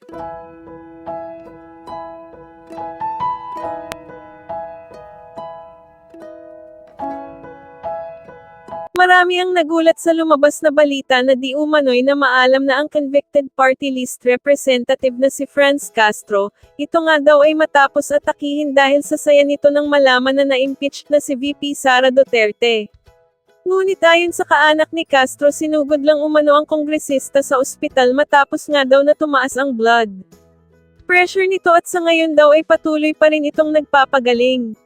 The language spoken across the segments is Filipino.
Marami ang nagulat sa lumabas na balita na di umano'y na maalam na ang convicted party list representative na si Franz Castro, ito nga daw ay matapos atakihin dahil sa saya nito nang malaman na na-impeach na si VP Sara Duterte. Ngunit ayon sa kaanak ni Castro, sinugod lang umano ang kongresista sa ospital matapos nga daw na tumaas ang blood pressure nito at sa ngayon daw ay patuloy pa rin itong nagpapagaling.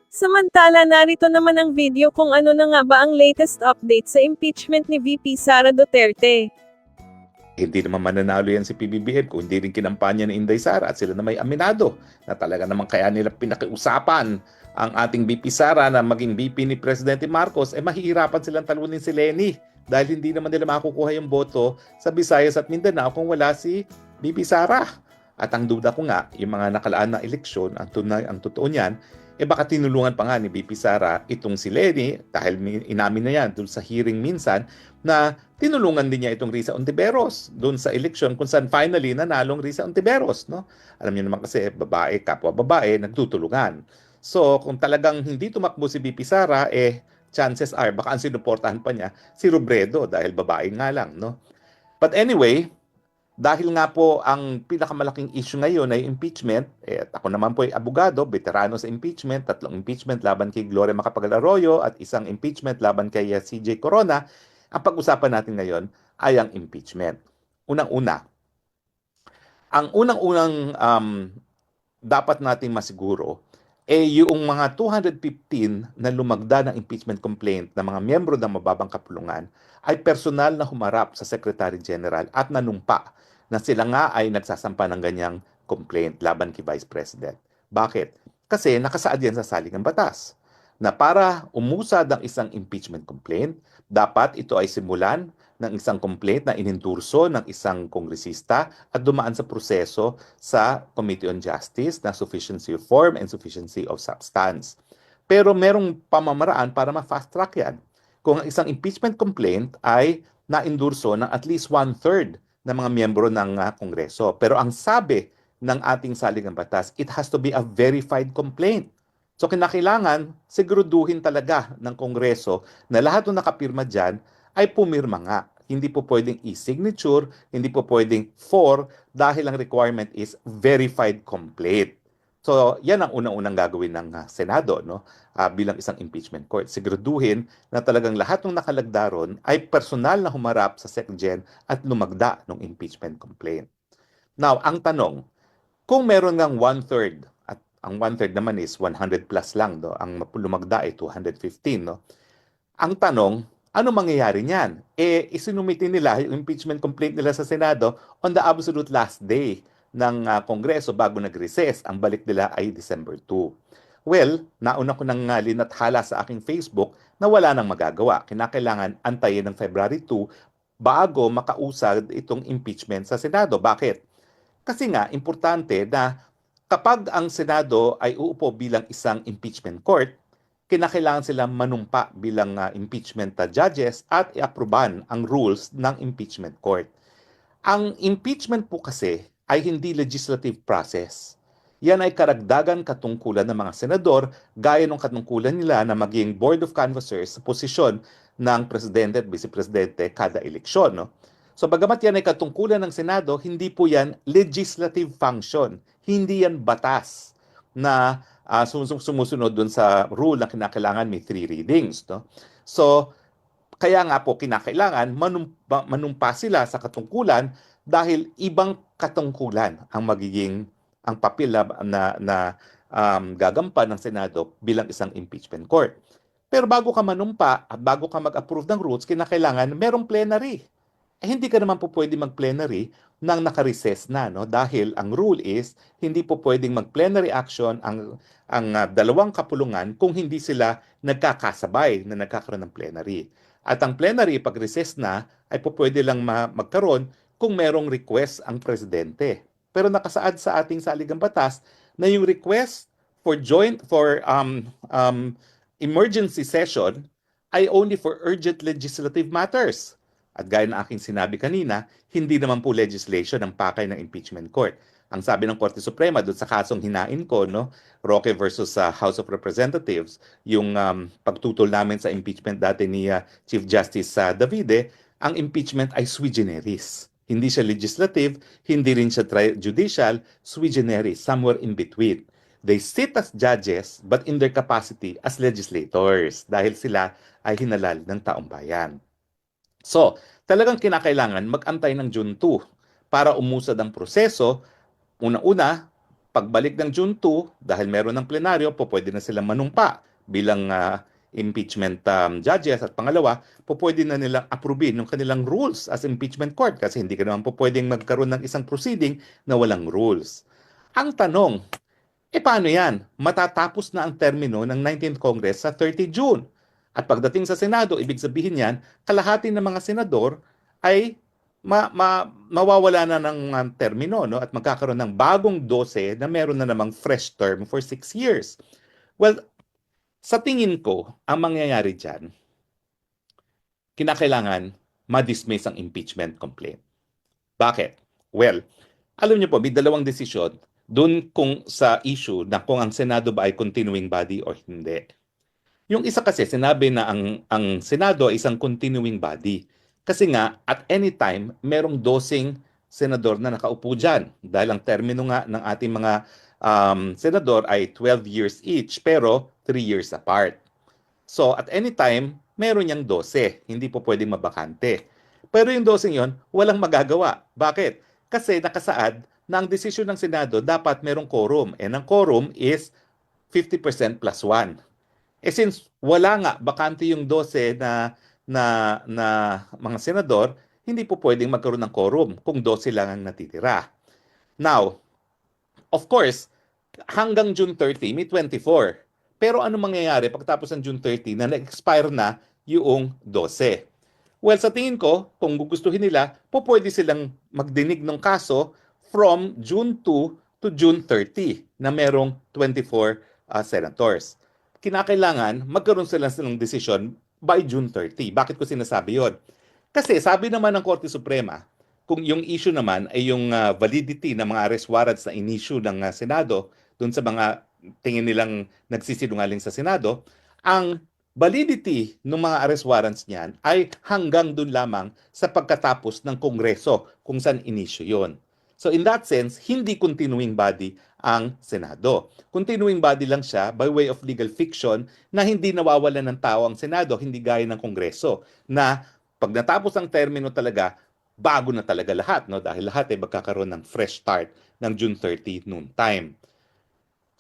Samantala, narito naman ang video kung ano na nga ba ang latest update sa impeachment ni VP Sara Duterte. Hindi naman mananalo yan si PBBM kung hindi rin kinampanya ni Inday Sara at sila na may aminado na talaga naman kaya nila pinakiusapan ang ating VP Sara na maging VP ni Presidente Marcos, mahihirapan silang talunin si Leni dahil hindi naman nila makukuha yung boto sa Visayas at Mindanao kung wala si VP Sara. At ang duda ko nga, yung mga nakalaan na eleksyon, ang totoo niyan, baka tinulungan pa nga ni VP Sara itong si Leni dahil inamin na yan doon sa hearing minsan na tinulungan din niya itong Risa Ontiveros doon sa eleksyon kung saan finally nanalong Risa Ontiveros, no? Alam niyo naman kasi babae, kapwa babae, nagtutulungan. So kung talagang hindi tumakbo si VP Sara, chances are baka ang sinuportahan pa niya si Robredo dahil babae nga lang, no? But anyway, dahil nga po ang pinakamalaking issue ngayon ay impeachment, at ako naman po ay abogado, veterano sa impeachment, 3 impeachment laban kay Gloria Macapagal-Arroyo at isang impeachment laban kay CJ Corona, ang pag-usapan natin ngayon ay ang impeachment. Unang-una, ang unang-unang dapat nating masiguro yung mga 215 na lumagda ng impeachment complaint ng mga miyembro ng mababang kapulungan ay personal na humarap sa Secretary General at nanumpa na sila nga ay nagsasampa ng ganyang complaint laban kay Vice President. Bakit? Kasi nakasaad yan sa saligang batas na para umusad ang isang impeachment complaint, dapat ito ay simulan ng isang complaint na inendurso ng isang kongresista at dumaan sa proseso sa Committee on Justice na sufficiency of form and sufficiency of substance. Pero merong pamamaraan para ma-fast track yan. Kung ang isang impeachment complaint ay na-endurso ng at least 1/3 ng mga miyembro ng Kongreso. Pero ang sabi ng ating saligang batas, it has to be a verified complaint. So kinakailangan siguruduhin talaga ng Kongreso na lahat ng nakapirma dyan ay pumirma nga. Hindi po pwedeng e-signature, hindi po pwedeng for dahil ang requirement is verified complaint. So, yan ang unang-unang gagawin ng Senado, no? Bilang isang impeachment court. Siguraduhin na talagang lahat ng nakalagda ron ay personal na humarap sa SecGen at lumagda ng impeachment complaint. Now, ang tanong, kung meron ng 1/3, at ang 1/3 naman is 100 plus lang, no? Ang lumagda ay 215, no? Ang tanong, ano mangyayari niyan? Isinumitin nila yung impeachment complaint nila sa Senado on the absolute last day ng Kongreso bago nag-recess. Ang balik nila ay December 2. Well, nauna ko nang linathala sa aking Facebook na wala nang magagawa. Kinakailangan antayin ng February 2 bago makausad itong impeachment sa Senado. Bakit? Kasi nga, importante na kapag ang Senado ay uupo bilang isang impeachment court, kinakailangan sila manumpa bilang impeachment judges at i-aproban ang rules ng impeachment court. Ang impeachment po kasi ay hindi legislative process. Yan ay karagdagan katungkulan ng mga senador gaya ng katungkulan nila na maging Board of Canvassers sa posisyon ng Presidente at Vice Presidente kada eleksyon. No? So bagamat yan ay katungkulan ng Senado, hindi po yan legislative function. Hindi yan batas na sumusunod dun sa rule na kinakailangan may 3 readings. No? So kaya nga po kinakailangan manumpa sila sa katungkulan dahil ibang katungkulan ang papel na gagampan ng Senado bilang isang impeachment court. Pero bago ka manumpa at bago ka mag-approve ng rules, kinakailangan merong plenary. Hindi ka naman po pwede mag-plenary nang naka-recess na, no? Dahil ang rule is hindi po pwedeng mag-plenary action ang dalawang kapulungan kung hindi sila nagkakasabay na nagkakaroon ng plenary. At ang plenary pag recess na ay po pwede lang magkaroon kung merong request ang presidente. Pero nakasaad sa ating saligang batas na yung request for emergency session ay only for urgent legislative matters. At gaya ng aking sinabi kanina, hindi naman po legislation ang pakay ng impeachment court. Ang sabi ng Korte Suprema doon sa kasong hinain ko, no, Roque versus House of Representatives, yung pagtutol namin sa impeachment dati ni Chief Justice Davide, ang impeachment ay sui generis. Hindi siya legislative, hindi rin siya judicial, sui generis, somewhere in between. They sit as judges but in their capacity as legislators dahil sila ay hinalal ng taong bayan. So, talagang kinakailangan mag-antay ng June 2 para umusad ang proseso. Una-una, pagbalik ng June 2, dahil meron ng plenaryo, pwede na silang manumpa bilang impeachment judges. At pangalawa, pwede na nilang approbin yung kanilang rules as impeachment court kasi hindi ka naman pwedeng magkaroon ng isang proceeding na walang rules. Ang tanong, paano yan? Matatapos na ang termino ng 19th Congress sa 30 June. At pagdating sa Senado, ibig sabihin yan, kalahati ng mga senador ay mawawala na ng termino, no? At magkakaroon ng bagong 12 na meron na namang fresh term for 6 years. Well, sa tingin ko, ang mangyayari dyan, kinakailangan ma-dismiss ang impeachment complaint. Bakit? Well, alam niyo po, may dalawang desisyon doon kung sa issue na kung ang Senado ba ay continuing body or hindi. Yung isa kasi, sinabi na ang Senado ay isang continuing body. Kasi nga, at any time, merong 12 senador na nakaupo dyan. Dahil ang termino nga ng ating mga senador ay 12 years each, pero 3 years apart. So, at any time, meron niyang 12. Hindi po pwedeng mabakante. Pero yung 12 yon, walang magagawa. Bakit? Kasi nakasaad na ang desisyon ng Senado dapat merong quorum. And ang quorum is 50% plus 1. Since wala nga, bakante yung 12 na mga senador, hindi po pwedeng magkaroon ng quorum kung 12 lang ang natitira. Now, of course, hanggang June 30, may 24. Pero ano mangyayari pagtapos ng June 30 na na-expire na yung 12? Well, sa tingin ko, kung gugustuhin nila, pwede silang magdinig ng kaso from June 2 to June 30 na merong 24 senators. Kinakailangan magkaroon sila ng desisyon by June 30. Bakit ko sinasabi yon? Kasi sabi naman ng Korte Suprema, kung yung issue naman ay yung validity ng mga arrest warrants na in-issue ng Senado dun sa mga tingin nilang nagsisinungaling sa Senado, ang validity ng mga arrest warrants niyan ay hanggang dun lamang sa pagkatapos ng Kongreso kung saan in-issue yon. So in that sense, hindi continuing body ang Senado. Continuing body lang siya by way of legal fiction na hindi nawawalan ng tao ang Senado, hindi gaya ng Kongreso na pag natapos ang termino talaga, bago na talaga lahat, no? Dahil lahat ay magkakaroon ng fresh start ng June 30 noon time.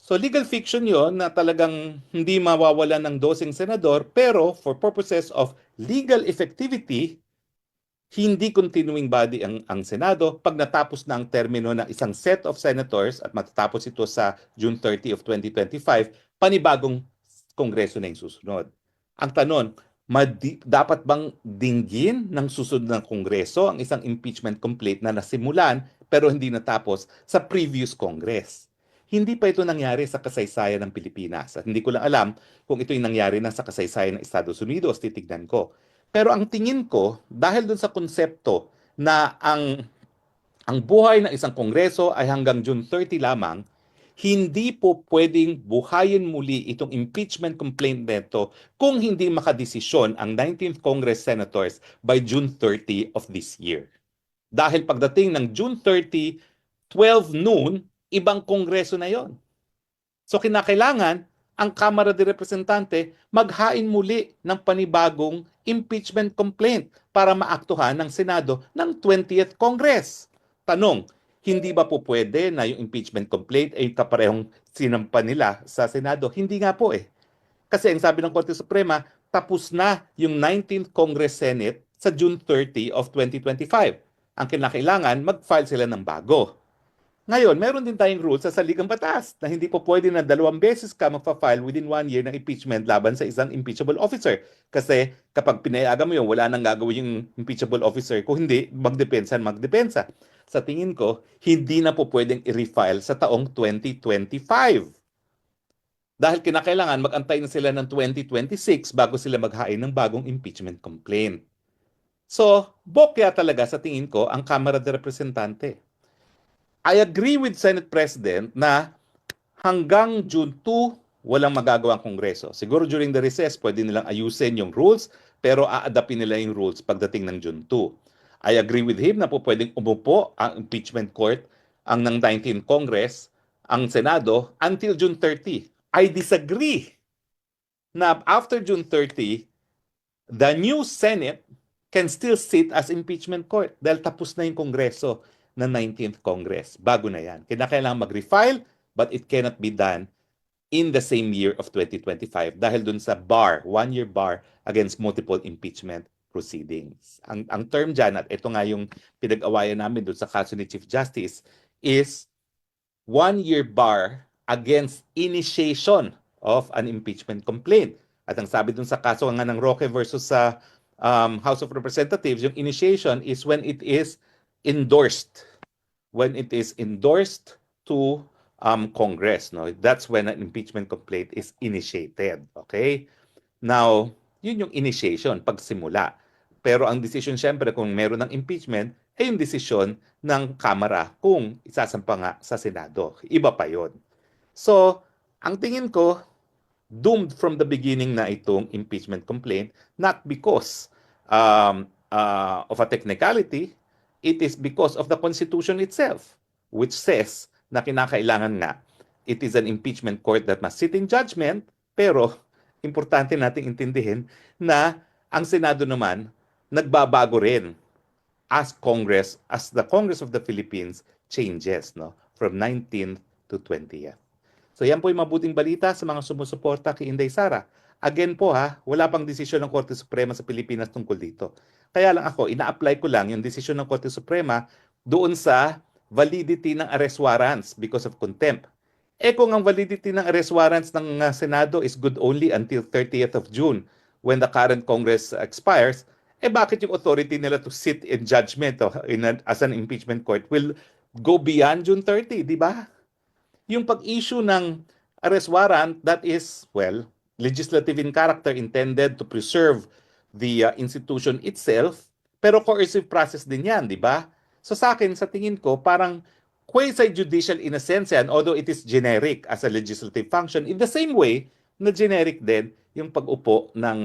So legal fiction yon na talagang hindi mawawalan ng 12 senador pero for purposes of legal effectivity, hindi continuing body ang Senado pag natapos na ang termino ng isang set of senators at matatapos ito sa June 30 of 2025, panibagong kongreso na yung susunod. Ang tanong, dapat bang dinggin ng susunod ng kongreso ang isang impeachment complaint na nasimulan pero hindi natapos sa previous Congress? Hindi pa ito nangyari sa kasaysayan ng Pilipinas. At hindi ko lang alam kung ito yung nangyari na sa kasaysayan ng Estados Unidos, titignan ko. Pero ang tingin ko, dahil dun sa konsepto na ang buhay ng isang kongreso ay hanggang June 30 lamang, hindi po pwedeng buhayin muli itong impeachment complaint neto kung hindi makadesisyon ang 19th Congress Senators by June 30 of this year. Dahil pagdating ng June 30, 12 noon, ibang kongreso na yon. So kinakailangan ang Kamara de Representante maghain muli ng panibagong impeachment complaint para maaktuhan ng Senado ng 20th Congress. Tanong, hindi ba po pwede na yung impeachment complaint ay kaparehong sinampa nila sa Senado? Hindi nga po eh. Kasi ang sabi ng Korte Suprema, tapos na yung 19th Congress Senate sa June 30 of 2025. Ang kinakailangan, mag-file sila ng bago. Ngayon, meron din tayong rules sa saligang batas na hindi po pwede na 2 beses ka magpa-file within 1 year ng impeachment laban sa isang impeachable officer. Kasi kapag pinayagan mo yun, wala nang gagawin yung impeachable officer. Kung hindi, magdepensa. Sa tingin ko, hindi na po pwedeng i-refile sa taong 2025. Dahil kinakailangan mag-antay na sila ng 2026 bago sila maghain ng bagong impeachment complaint. So, bokya talaga sa tingin ko ang Kamara de Representante. I agree with Senate President na hanggang June 2, walang magagawa ang Kongreso. Siguro during the recess, pwede nilang ayusin yung rules, pero aadapin nila yung rules pagdating ng June 2. I agree with him na po pwedeng umupo ang impeachment court ang ng 19th Congress, ang Senado, until June 30. I disagree na after June 30, the new Senate can still sit as impeachment court dahil tapos na yung Kongreso ng 19th Congress. Bago na yan. Kailangan mag-refile, but it cannot be done in the same year of 2025 dahil dun sa bar, one-year bar against multiple impeachment proceedings. Ang term dyan, at ito nga yung pinag-awayan namin dun sa kaso ni Chief Justice, is one-year bar against initiation of an impeachment complaint. At ang sabi dun sa kaso nga ng Roque versus sa House of Representatives, yung initiation is when it is endorsed. When it is endorsed to Congress, no? That's when an impeachment complaint is initiated. Okay? Now, yun yung initiation, pagsimula. Pero ang decision syempre kung meron ng impeachment, ay yung decision ng Kamara kung isasampa nga sa Senado. Iba pa yon. So, ang tingin ko, doomed from the beginning na itong impeachment complaint, not because of a technicality, it is because of the Constitution itself, which says na kinakailangan nga, it is an impeachment court that must sit in judgment, pero importante nating intindihin na ang Senado naman nagbabago rin as the Congress of the Philippines changes, no, from 19th to 20th. So yan po yung mabuting balita sa mga sumusuporta kay Inday Sara. Again po wala pang desisyon ng Korte Suprema sa Pilipinas tungkol dito. Kaya lang ako, ina-apply ko lang yung desisyon ng Korte Suprema doon sa validity ng arrest warrants because of contempt. Kung ang validity ng arrest warrants ng Senado is good only until 30th of June when the current Congress expires, bakit yung authority nila to sit in judgment as an impeachment court will go beyond June 30, di ba? Yung pag-issue ng arrest warrant, that is, well, legislative in character, intended to preserve the institution itself, pero coercive process din yan, di ba? So sa akin, sa tingin ko, parang quasi-judicial in a sense yan, although it is generic as a legislative function, in the same way na generic din yung pag-upo ng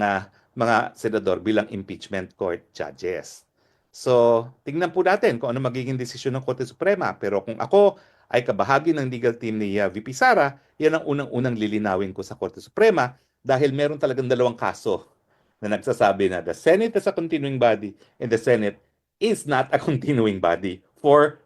mga senador bilang impeachment court judges. So, tingnan po natin kung ano magiging desisyon ng Korte Suprema. Pero kung ako ay kabahagi ng legal team ni VP Sara, yan ang unang-unang lilinawin ko sa Korte Suprema dahil meron talagang dalawang kaso na nagsasabi na the Senate is a continuing body and the Senate is not a continuing body for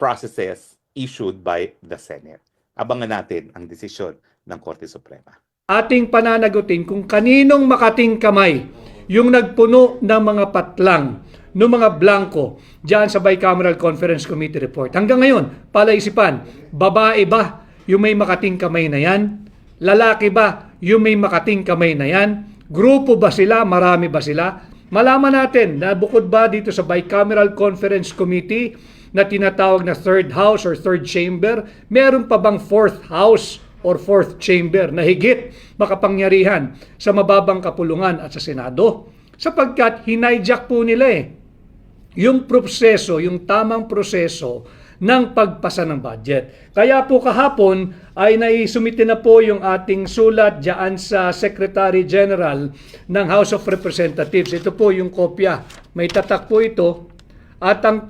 processes issued by the Senate. Abangan natin ang desisyon ng Korte Suprema. Ating pananagutin kung kaninong makating kamay yung nagpuno ng mga patlang, ng mga blanco diyan sa Bicameral Conference Committee report. Hanggang ngayon, palaisipan, babae ba yung may makating kamay na yan? Lalaki ba yung may makating kamay na yan? Grupo ba sila? Marami ba sila? Malaman natin na bukod ba dito sa Bicameral Conference Committee na tinatawag na third house or third chamber, meron pa bang fourth house or fourth chamber na higit makapangyarihan sa mababang kapulungan at sa Senado? Sapagkat hinayjack po nila yung proseso, yung tamang proseso ng pagpasa ng budget. Kaya po kahapon ay naisumite na po yung ating sulat diyan sa Secretary General ng House of Representatives. Ito po yung kopya. May tatak po ito. At ang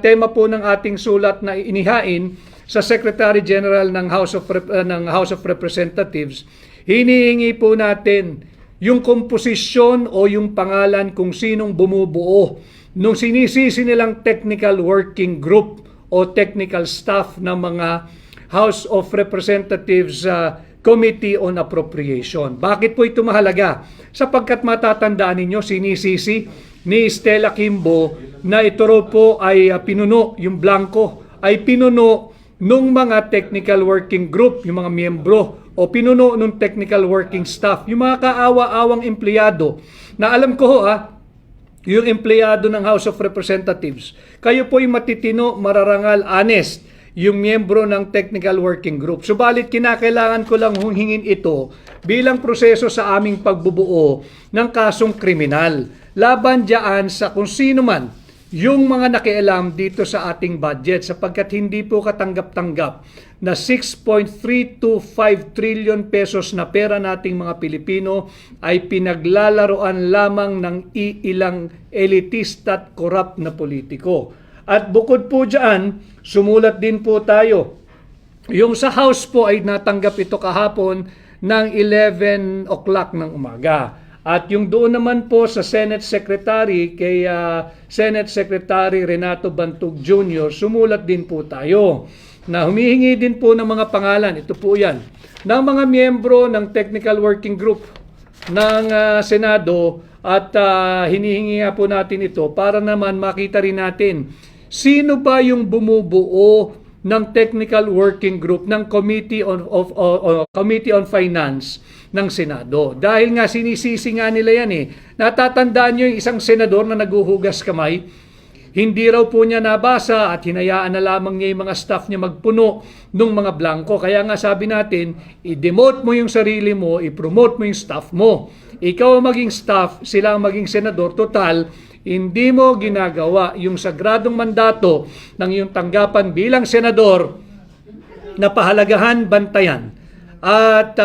tema po ng ating sulat na inihain sa Secretary General ng House of Representatives, hinihingi po natin yung komposisyon o yung pangalan kung sinong bumubuo nung sinisisi nilang technical working group o technical staff ng mga House of Representatives Committee on Appropriation. Bakit po ito mahalaga? Sapagkat matatandaan ninyo, sinisisi ni Stella Kimbo na ito raw po ay pinuno, yung blanco ay pinuno nung mga technical working group, yung mga miyembro o pinuno nung technical working staff, yung mga kaawa-awang empleyado na alam ko yung empleyado ng House of Representatives, kayo po yung matitino, mararangal, honest. yung miyembro ng Technical Working Group. Subalit kinakailangan ko lang hingin ito bilang proseso sa aming pagbubuo ng kasong kriminal laban diyan sa kung sino man yung mga nakialam dito sa ating budget, sapagkat hindi po katanggap-tanggap na 6.325 trillion pesos na pera nating mga Pilipino ay pinaglalaroan lamang ng iilang elitista at korap na politiko. At bukod po dyan, sumulat din po tayo. Yung sa House po ay natanggap ito kahapon ng 11 o'clock ng umaga. At yung doon naman po sa Senate Secretary, kay Senate Secretary Renato Bantug Jr., sumulat din po tayo na humihingi din po ng mga pangalan, ito po yan, ng mga miyembro ng Technical Working Group ng Senado at hinihingi nga po natin ito para naman makita rin natin sino ba yung bumubuo ng Technical Working Group ng Committee on Finance ng Senado. Dahil nga sinisisi nga nila yan Natatandaan nyo yung isang senador na naguhugas kamay, hindi raw po niya nabasa at hinayaan na lamang niya yung mga staff niya magpuno ng mga blanco. Kaya nga sabi natin, i-demote mo yung sarili mo, i-promote mo yung staff mo. Ikaw ang maging staff, sila ang maging senador. Total, hindi mo ginagawa yung sagradong mandato ng iyong tanggapan bilang senador na pahalagahan, bantayan at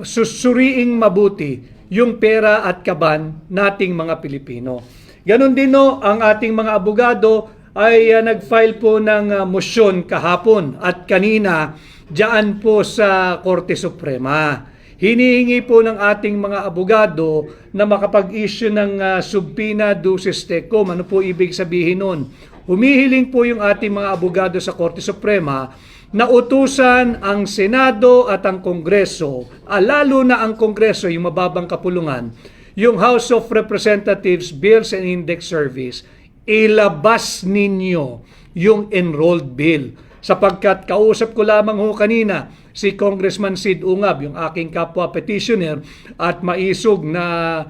susuriing mabuti yung pera at kaban nating mga Pilipino. Ganon din ang ating mga abogado ay nag-file po ng motion kahapon at kanina diyan po sa Korte Suprema. Hinihingi po ng ating mga abogado na makapag-issue ng subpoena duces tecum. Ano po ibig sabihin nun? Humihiling po yung ating mga abogado sa Korte Suprema na utusan ang Senado at ang Kongreso, lalo na ang Kongreso, yung mababang kapulungan, yung House of Representatives Bills and Index Service, ilabas ninyo yung enrolled bill. Sapagkat kausap ko lamang kanina si Congressman Sid Ungab, yung aking kapwa petitioner at maisog na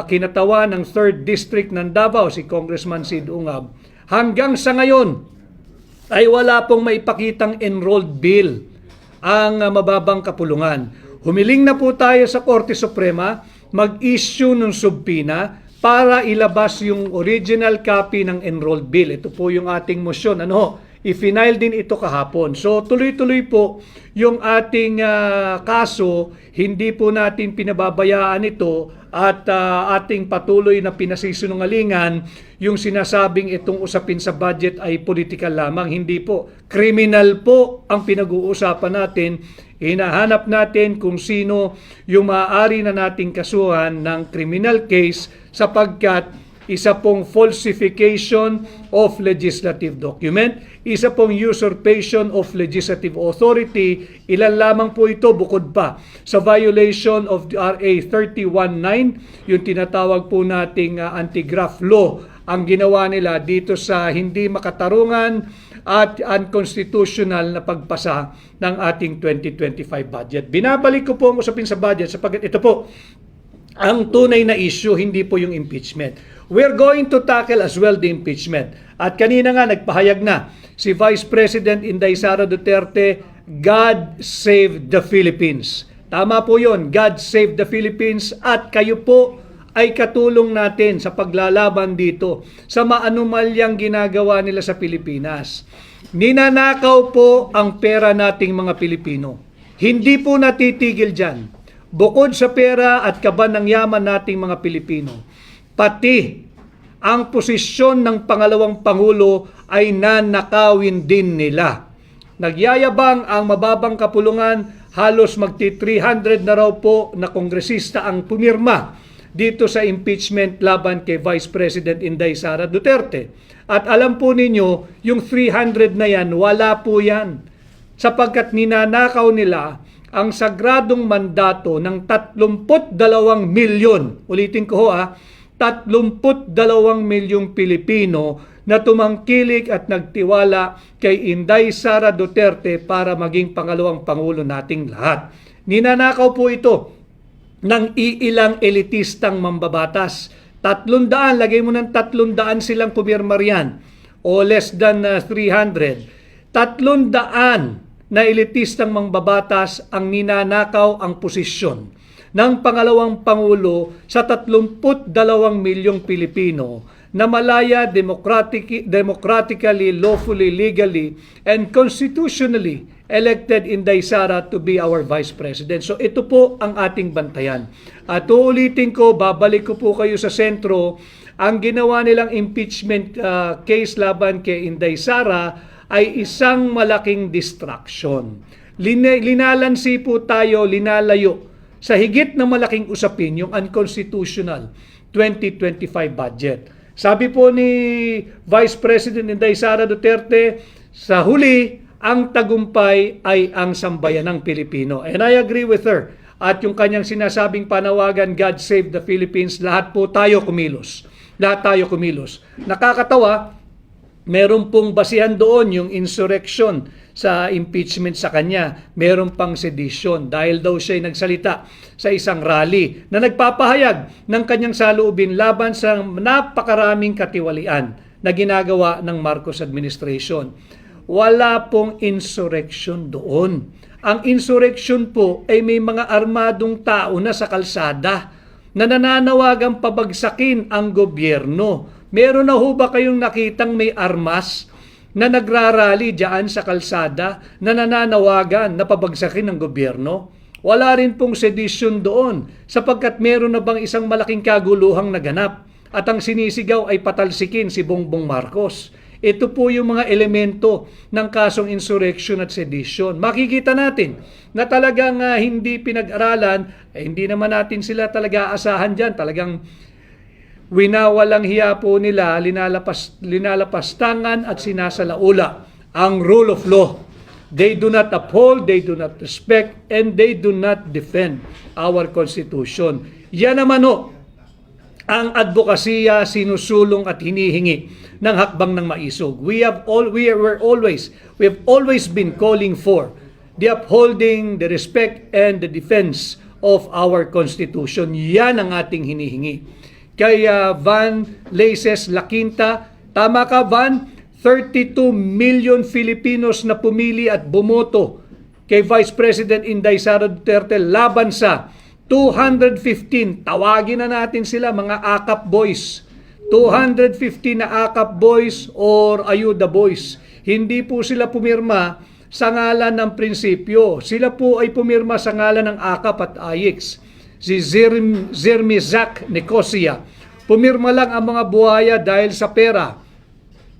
kinatawan ng 3rd District ng Davao, si Congressman Sid Ungab. Hanggang sa ngayon ay wala pong maipakitang enrolled bill ang mababang kapulungan. Humiling na po tayo sa Korte Suprema mag-issue ng subpoena para ilabas yung original copy ng enrolled bill. Ito po yung ating motion. I-final din ito kahapon. So tuloy-tuloy po yung ating kaso, hindi po natin pinababayaan ito at ating patuloy na pinasisinungalingan yung sinasabing itong usapin sa budget ay political lamang. Hindi po. Criminal po ang pinag-uusapan natin. Hinahanap natin kung sino yung maaari na nating kasuhan ng criminal case sapagkat isa pong falsification of legislative document, isa pong usurpation of legislative authority, ilan lamang po ito bukod pa sa violation of RA 319, yung tinatawag po nating anti-graft law, ang ginawa nila dito sa hindi makatarungan at unconstitutional na pagpasa ng ating 2025 budget. Binabalik ko po ang usapin sa budget sapagkat ito po ang tunay na issue, hindi po yung impeachment. We're going to tackle as well the impeachment. At kanina nga nagpahayag na si Vice President Inday Sara Duterte, God save the Philippines. Tama po yun, God save the Philippines at kayo po ay katulong natin sa paglalaban dito sa maanumalyang ginagawa nila sa Pilipinas. Ninanakaw po ang pera nating mga Pilipino. Hindi po natitigil dyan. Bukod sa pera at kaban ng yaman nating mga Pilipino, pati ang posisyon ng pangalawang Pangulo ay nanakawin din nila. Nagyayabang ang mababang kapulungan, halos magti-300 na raw po na kongresista ang pumirma dito sa impeachment laban kay Vice President Inday Sara Duterte. At alam po ninyo, yung 300 na yan, wala po yan. Sapagkat ninanakaw nila ang sagradong mandato ng 32 milyon, ulitin ko 32 milyong Pilipino na tumangkilik at nagtiwala kay Inday Sara Duterte para maging pangalawang Pangulo nating lahat. Ninanakaw po ito ng iilang elitistang mambabatas. 300, lagay mo ng 300 silang pumirma riyan o less than 300. 300 na elitistang mangbabatas ang ninanakaw ang posisyon ng pangalawang Pangulo sa 32 milyong Pilipino na malaya democratically, lawfully, legally, and constitutionally elected Inday Sara to be our Vice President. So ito po ang ating bantayan. At uulitin ko, babalik ko po kayo sa sentro, ang ginawa nilang impeachment case laban kay Inday Sara ay isang malaking distraction. Linalansi po tayo, linalayo sa higit na malaking usapin, yung unconstitutional 2025 budget. Sabi po ni Vice President Inday Sara Duterte, sa huli, ang tagumpay ay ang sambayanang Pilipino. And I agree with her. At yung kanyang sinasabing panawagan, God save the Philippines, lahat po tayo kumilos. Lahat tayo kumilos. Nakakatawa, meron pong basihan doon yung insurrection sa impeachment sa kanya. Meron pang sedition dahil daw siya nagsalita sa isang rally na nagpapahayag ng kanyang saloobin laban sa napakaraming katiwalian na ginagawa ng Marcos administration. Wala pong insurrection doon. Ang insurrection po ay may mga armadong tao na sa kalsada na nananawagang pabagsakin ang gobyerno. Meron na ho ba kayong nakitang may armas na nagrarally diyan sa kalsada na nananawagan na pabagsakin ng gobyerno? Wala rin pong sedition doon sapagkat meron na bang isang malaking kaguluhang naganap at ang sinisigaw ay patalsikin si Bongbong Marcos. Ito po yung mga elemento ng kasong insurrection at sedition. Makikita natin na talagang hindi pinag-aralan, hindi naman natin sila talaga asahan dyan. Talagang winawalang hiya po nila, linalapastangan at sinasalaula ang rule of law. They do not uphold, they do not respect, and they do not defend our Constitution. Yan naman o, ang advokasya sinusulong at hinihingi ng hakbang ng maisog. We have always been calling for the upholding, the respect, and the defense of our Constitution. Yan ang ating hinihingi. Kaya Van Laces Laquinta, tama ka Van, 32 million Filipinos na pumili at bumoto kay Vice President Inday Sara Duterte laban sa 215, tawagin na natin sila mga AKAP boys. 215 na AKAP boys or Ayuda boys. Hindi po sila pumirma sa ngalan ng prinsipyo. Sila po ay pumirma sa ngalan ng AKAP at AIX. Si Zermizak Nicosia. Pumirma lang ang mga buhaya dahil sa pera.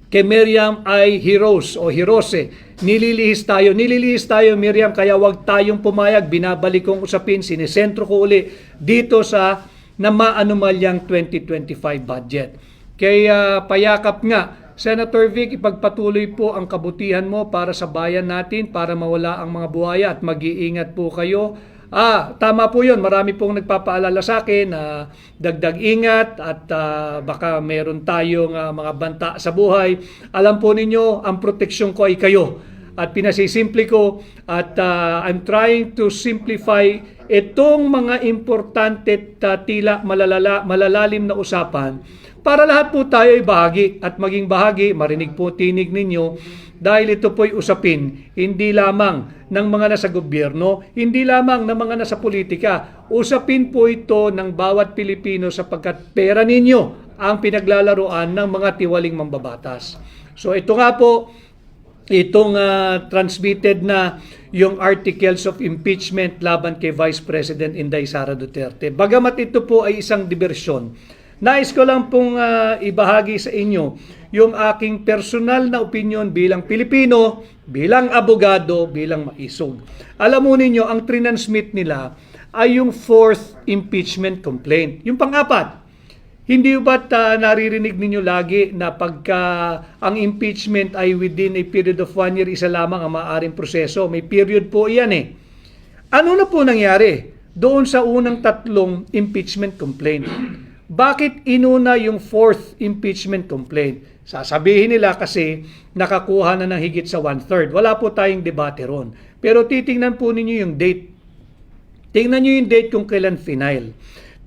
Kay Miriam ay Hirose. Nililihis tayo Miriam, kaya wag tayong pumayag. Binabalik kong usapin, sinisentro ko uli dito sa na maanumalyang 2025 budget. Kaya payakap nga, Senator Vic, ipagpatuloy po ang kabutihan mo para sa bayan natin, para mawala ang mga buhaya at mag-iingat po kayo. Tama po yun. Marami pong nagpapaalala sa akin na dagdag ingat at baka meron tayong mga banta sa buhay. Alam po ninyo, ang proteksyon ko ay kayo. At pinasisimple ko at I'm trying to simplify itong mga importante at tila malalalim na usapan para lahat po tayo ay bahagi at maging bahagi, marinig po tinig ninyo dahil ito po'y usapin hindi lamang ng mga nasa gobyerno, hindi lamang ng mga nasa politika. Usapin po ito ng bawat Pilipino sapagkat pera ninyo ang pinaglalaroan ng mga tiwaling mambabatas. So ito nga po, itong transmitted na yung articles of impeachment laban kay Vice President Inday Sara Duterte. Bagamat ito po ay isang diversyon, nais ko lang pong ibahagi sa inyo yung aking personal na opinion bilang Pilipino, bilang abogado, bilang maisog. Alam mo ninyo, ang trinansmit nila ay yung 4th impeachment complaint. Yung pang-apat, hindi ba't naririnig ninyo lagi na pagka ang impeachment ay within a period of 1 year, isa lamang ang maaaring proseso? May period po iyan eh. Ano na po nangyari doon sa unang 3 impeachment complaint? Bakit inuna yung 4th impeachment complaint? Sasabihin nila kasi nakakuha na ng higit sa 1/3. Wala po tayong debate ron. Pero titingnan po ninyo yung date. Tingnan nyo yung date kung kailan final.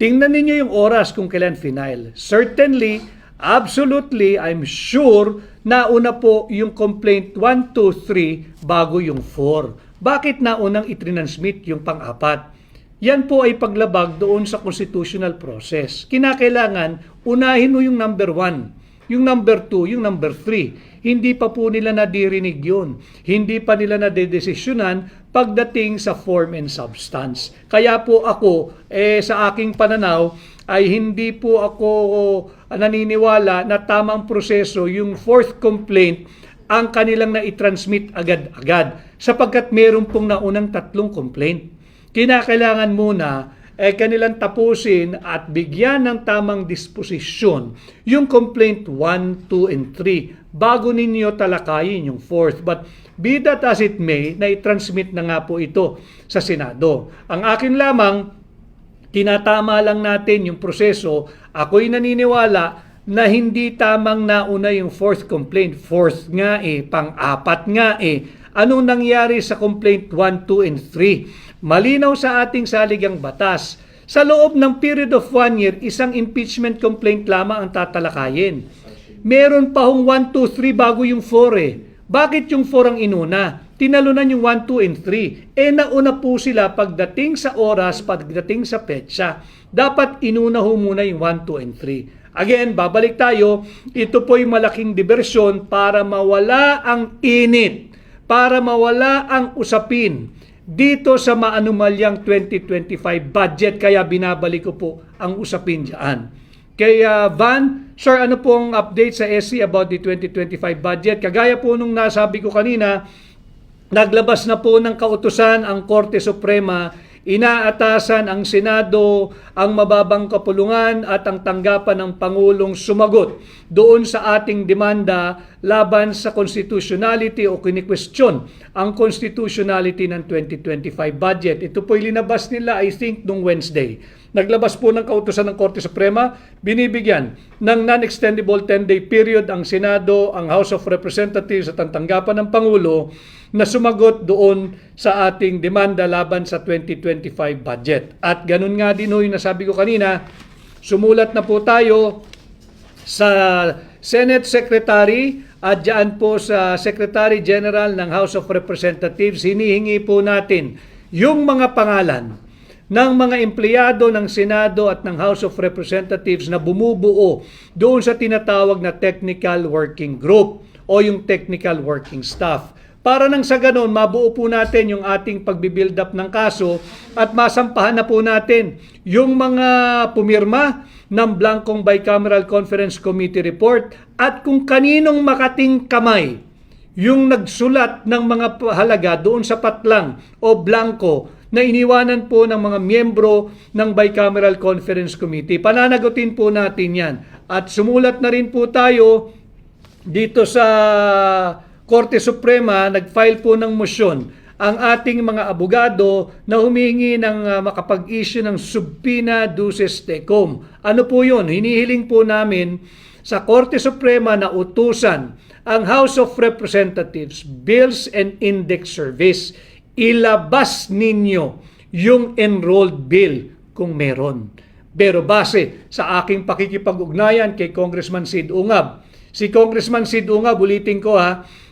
Tingnan ninyo yung oras kung kailan final. Certainly, absolutely, I'm sure nauna po yung complaint 1, 2, 3 bago yung 4. Bakit naunang itrinansmit yung pang-apat? Yan po ay paglabag doon sa constitutional process. Kinakailangan, unahin mo yung number 1, yung number 2, yung number 3. Hindi pa po nila nadirinig yun. Hindi pa nila nadedesisyonan pagdating sa form and substance. Kaya po ako, sa aking pananaw, ay hindi po ako naniniwala na tamang proseso yung fourth complaint ang kanilang na-transmit agad-agad sapagkat meron pong naunang 3 complaint. Kinakailangan muna kanilang tapusin at bigyan ng tamang disposisyon yung complaint 1, 2, and 3 bago ninyo talakayin yung 4th. But be that as it may, na-transmit na nga po ito sa Senado. Ang akin lamang, tinatama lang natin yung proseso. Ako'y naniniwala na hindi tamang nauna yung 4th complaint. 4th nga pang-apat nga Anong nangyari sa complaint 1, 2, and 3? Malinaw sa ating saligang batas. Sa loob ng period of 1 year, isang impeachment complaint lamang ang tatalakayin. Meron pa hong 1, 2, 3 bago yung 4 Bakit yung 4 ang inuna? Tinalunan yung 1, 2, and 3. Nauna po sila pagdating sa oras, pagdating sa petsa. Dapat inuna ho muna yung 1, 2, and 3. Again, babalik tayo. Ito po yung malaking diversyon para mawala ang init, para mawala ang usapin dito sa maanumalyang 2025 budget. Kaya binabalik ko po ang usapin dyan. Kaya Van, sir, ano pong update sa SC about the 2025 budget? Kagaya po nung nasabi ko kanina, naglabas na po ng kautusan ang Korte Suprema. Inaatasan ang Senado ang mababang kapulungan at ang tanggapan ng Pangulong sumagot doon sa ating demanda laban sa constitutionality o kini-question ang constitutionality ng 2025 budget. Ito po'y linabas nila, I think, nung Wednesday. Naglabas po ng kautusan ng Korte Suprema, binibigyan ng non-extendable 10-day period ang Senado, ang House of Representatives at ang tanggapan ng Pangulo na sumagot doon sa ating demanda laban sa 2025 budget. At ganun nga din yung nasabi ko kanina, sumulat na po tayo sa Senate Secretary at dyan po sa Secretary General ng House of Representatives. Hinihingi po natin yung mga pangalan ng mga empleyado ng Senado at ng House of Representatives na bumubuo doon sa tinatawag na Technical Working Group o yung Technical Working Staff. Para nang sa ganon, mabuo po natin yung ating pagbibuild up ng kaso at masampahan na po natin yung mga pumirma ng blankong Bicameral Conference Committee report at kung kaninong makating kamay yung nagsulat ng mga halaga doon sa patlang o blanko na iniwanan po ng mga miyembro ng Bicameral Conference Committee. Pananagutin po natin yan. At sumulat na rin po tayo dito sa Korte Suprema, nag-file po ng motion ang ating mga abogado na humingi ng makapag-issue ng subpoena duces tecum. Ano po yun? Hinihiling po namin sa Korte Suprema na utusan ang House of Representatives Bills and Index Service. Ilabas ninyo yung enrolled bill kung meron. Pero base sa aking pakikipag-ugnayan kay Congressman Sid Ungab, si Congressman Sid Ungab, ulitin ko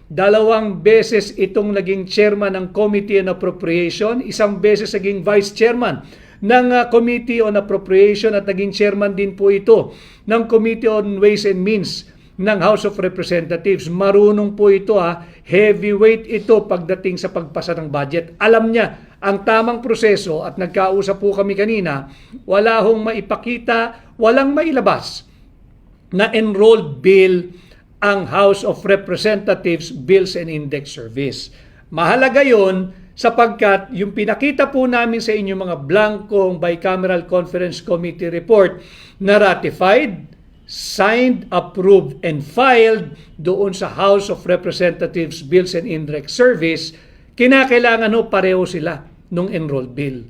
2 beses itong naging chairman ng Committee on Appropriation, 1 beses naging vice chairman ng Committee on Appropriation at naging chairman din po ito ng Committee on Ways and Means ng House of Representatives. Marunong po ito heavyweight ito pagdating sa pagpasa ng budget. Alam niya ang tamang proseso at nagkausap po kami kanina, wala hong maipakita, walang mailabas na enrolled bill ang House of Representatives Bills and Index Service. Mahalaga yon sapagkat yung pinakita po namin sa inyo mga blankong Bicameral Conference Committee report na ratified, signed, approved, and filed doon sa House of Representatives Bills and Index Service, kinakailangan pareho sila nung enrolled bill.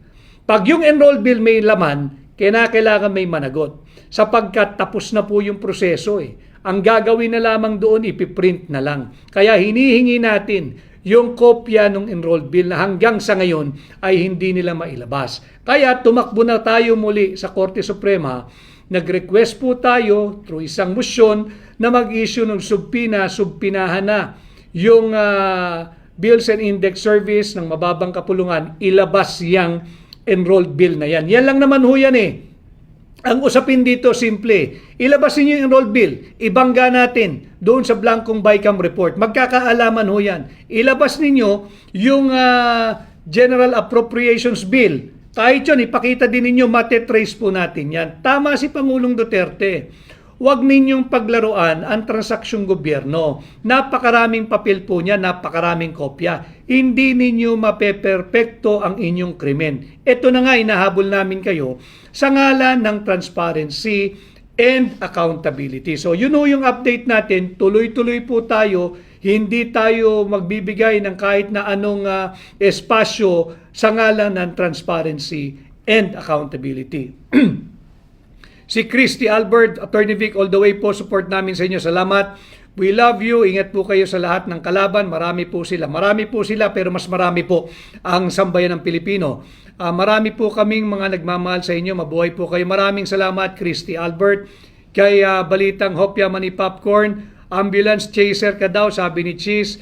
Pag yung enrolled bill may laman, kinakailangan may managot sapagkat tapos na po yung proseso Ang gagawin na lamang doon, ipiprint na lang. Kaya hinihingi natin yung kopya ng enrolled bill na hanggang sa ngayon ay hindi nila mailabas. Kaya tumakbo na tayo muli sa Korte Suprema Nag-request po tayo through isang motion na mag-issue ng subpinahan na yung bills and index service ng mababang kapulungan, ilabas yang enrolled bill na yan. Yan lang naman ho yan eh. Ang usapin dito, simple. Ilabas niyo yung enrolled bill. Ibangga natin doon sa blankong BICAM report. Magkakaalaman ho yan. Ilabas ninyo yung General Appropriations Bill. Kahit yun, ipakita din ninyo, matetrace po natin yan. Tama si Pangulong Duterte. Huwag ninyong paglaruan ang transaksyong gobyerno. Napakaraming papel po niya, napakaraming kopya. Hindi ninyo mapeperpekto ang inyong krimen. Ito na nga, inahabol namin kayo sa ngalan ng transparency and accountability. So yun yung update natin. Tuloy-tuloy po tayo. Hindi tayo magbibigay ng kahit na anong espasyo sa ngalan ng transparency and accountability. Si Christy Albert, Attorney Vic, all the way po, support namin sa inyo. Salamat. We love you. Ingat po kayo sa lahat ng kalaban. Marami po sila. Marami po sila, pero mas marami po ang sambayan ng Pilipino. Marami po kaming mga nagmamahal sa inyo. Mabuhay po kayo. Maraming salamat, Christy Albert. Kay Balitang Hopya Mani Popcorn, ambulance chaser ka daw, sabi ni Cheese.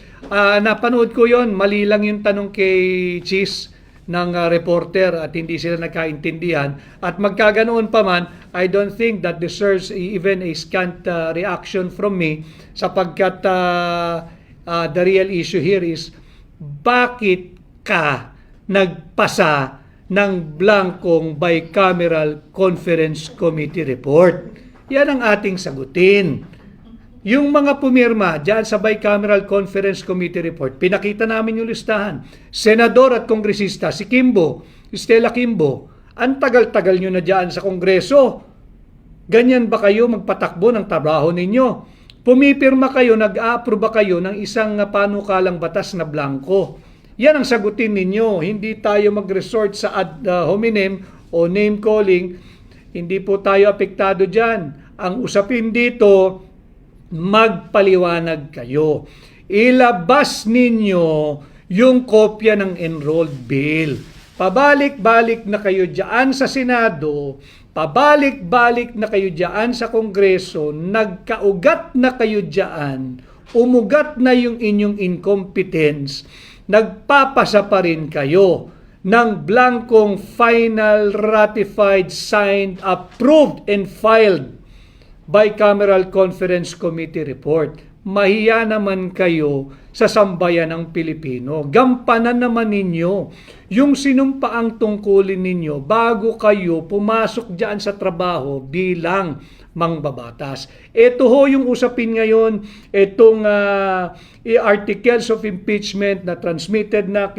Napanood ko yon. Mali lang yung tanong kay Cheese ng reporter at hindi sila nagkaintindihan. At magkaganoon pa man, I don't think that deserves even a scant reaction from me, sapagkat the real issue here is bakit ka nagpasa ng blankong bicameral conference committee report? Yan ang ating sagutin. Yung mga pumirma dyan sa Bicameral Conference Committee Report, pinakita namin yung listahan. Senador at kongresista, si Kimbo, Stella Kimbo, ang tagal-tagal nyo na dyan sa Kongreso. Ganyan ba kayo magpatakbo ng trabaho ninyo? Pumipirma kayo, nag-a-approve ba kayo ng isang panukalang batas na blanco? Yan ang sagutin ninyo. Hindi tayo mag-resort sa ad hominem o name calling. Hindi po tayo apektado dyan. Ang usapin dito, magpaliwanag kayo. Ilabas ninyo yung kopya ng enrolled bill. Pabalik-balik na kayo diyan sa Senado, pabalik-balik na kayo diyan sa Kongreso, nagkaugat na kayo diyan, umugat na yung inyong incompetence, nagpapasa pa rin kayo ng blankong final, ratified, signed, approved, and filed Bicameral Conference Committee Report. Mahiya naman kayo sa sambayan ng Pilipino. Gampanan naman ninyo yung sinumpaang tungkulin ninyo bago kayo pumasok dyan sa trabaho bilang mangbabatas. Ito ho yung usapin ngayon, itong articles of impeachment na transmitted na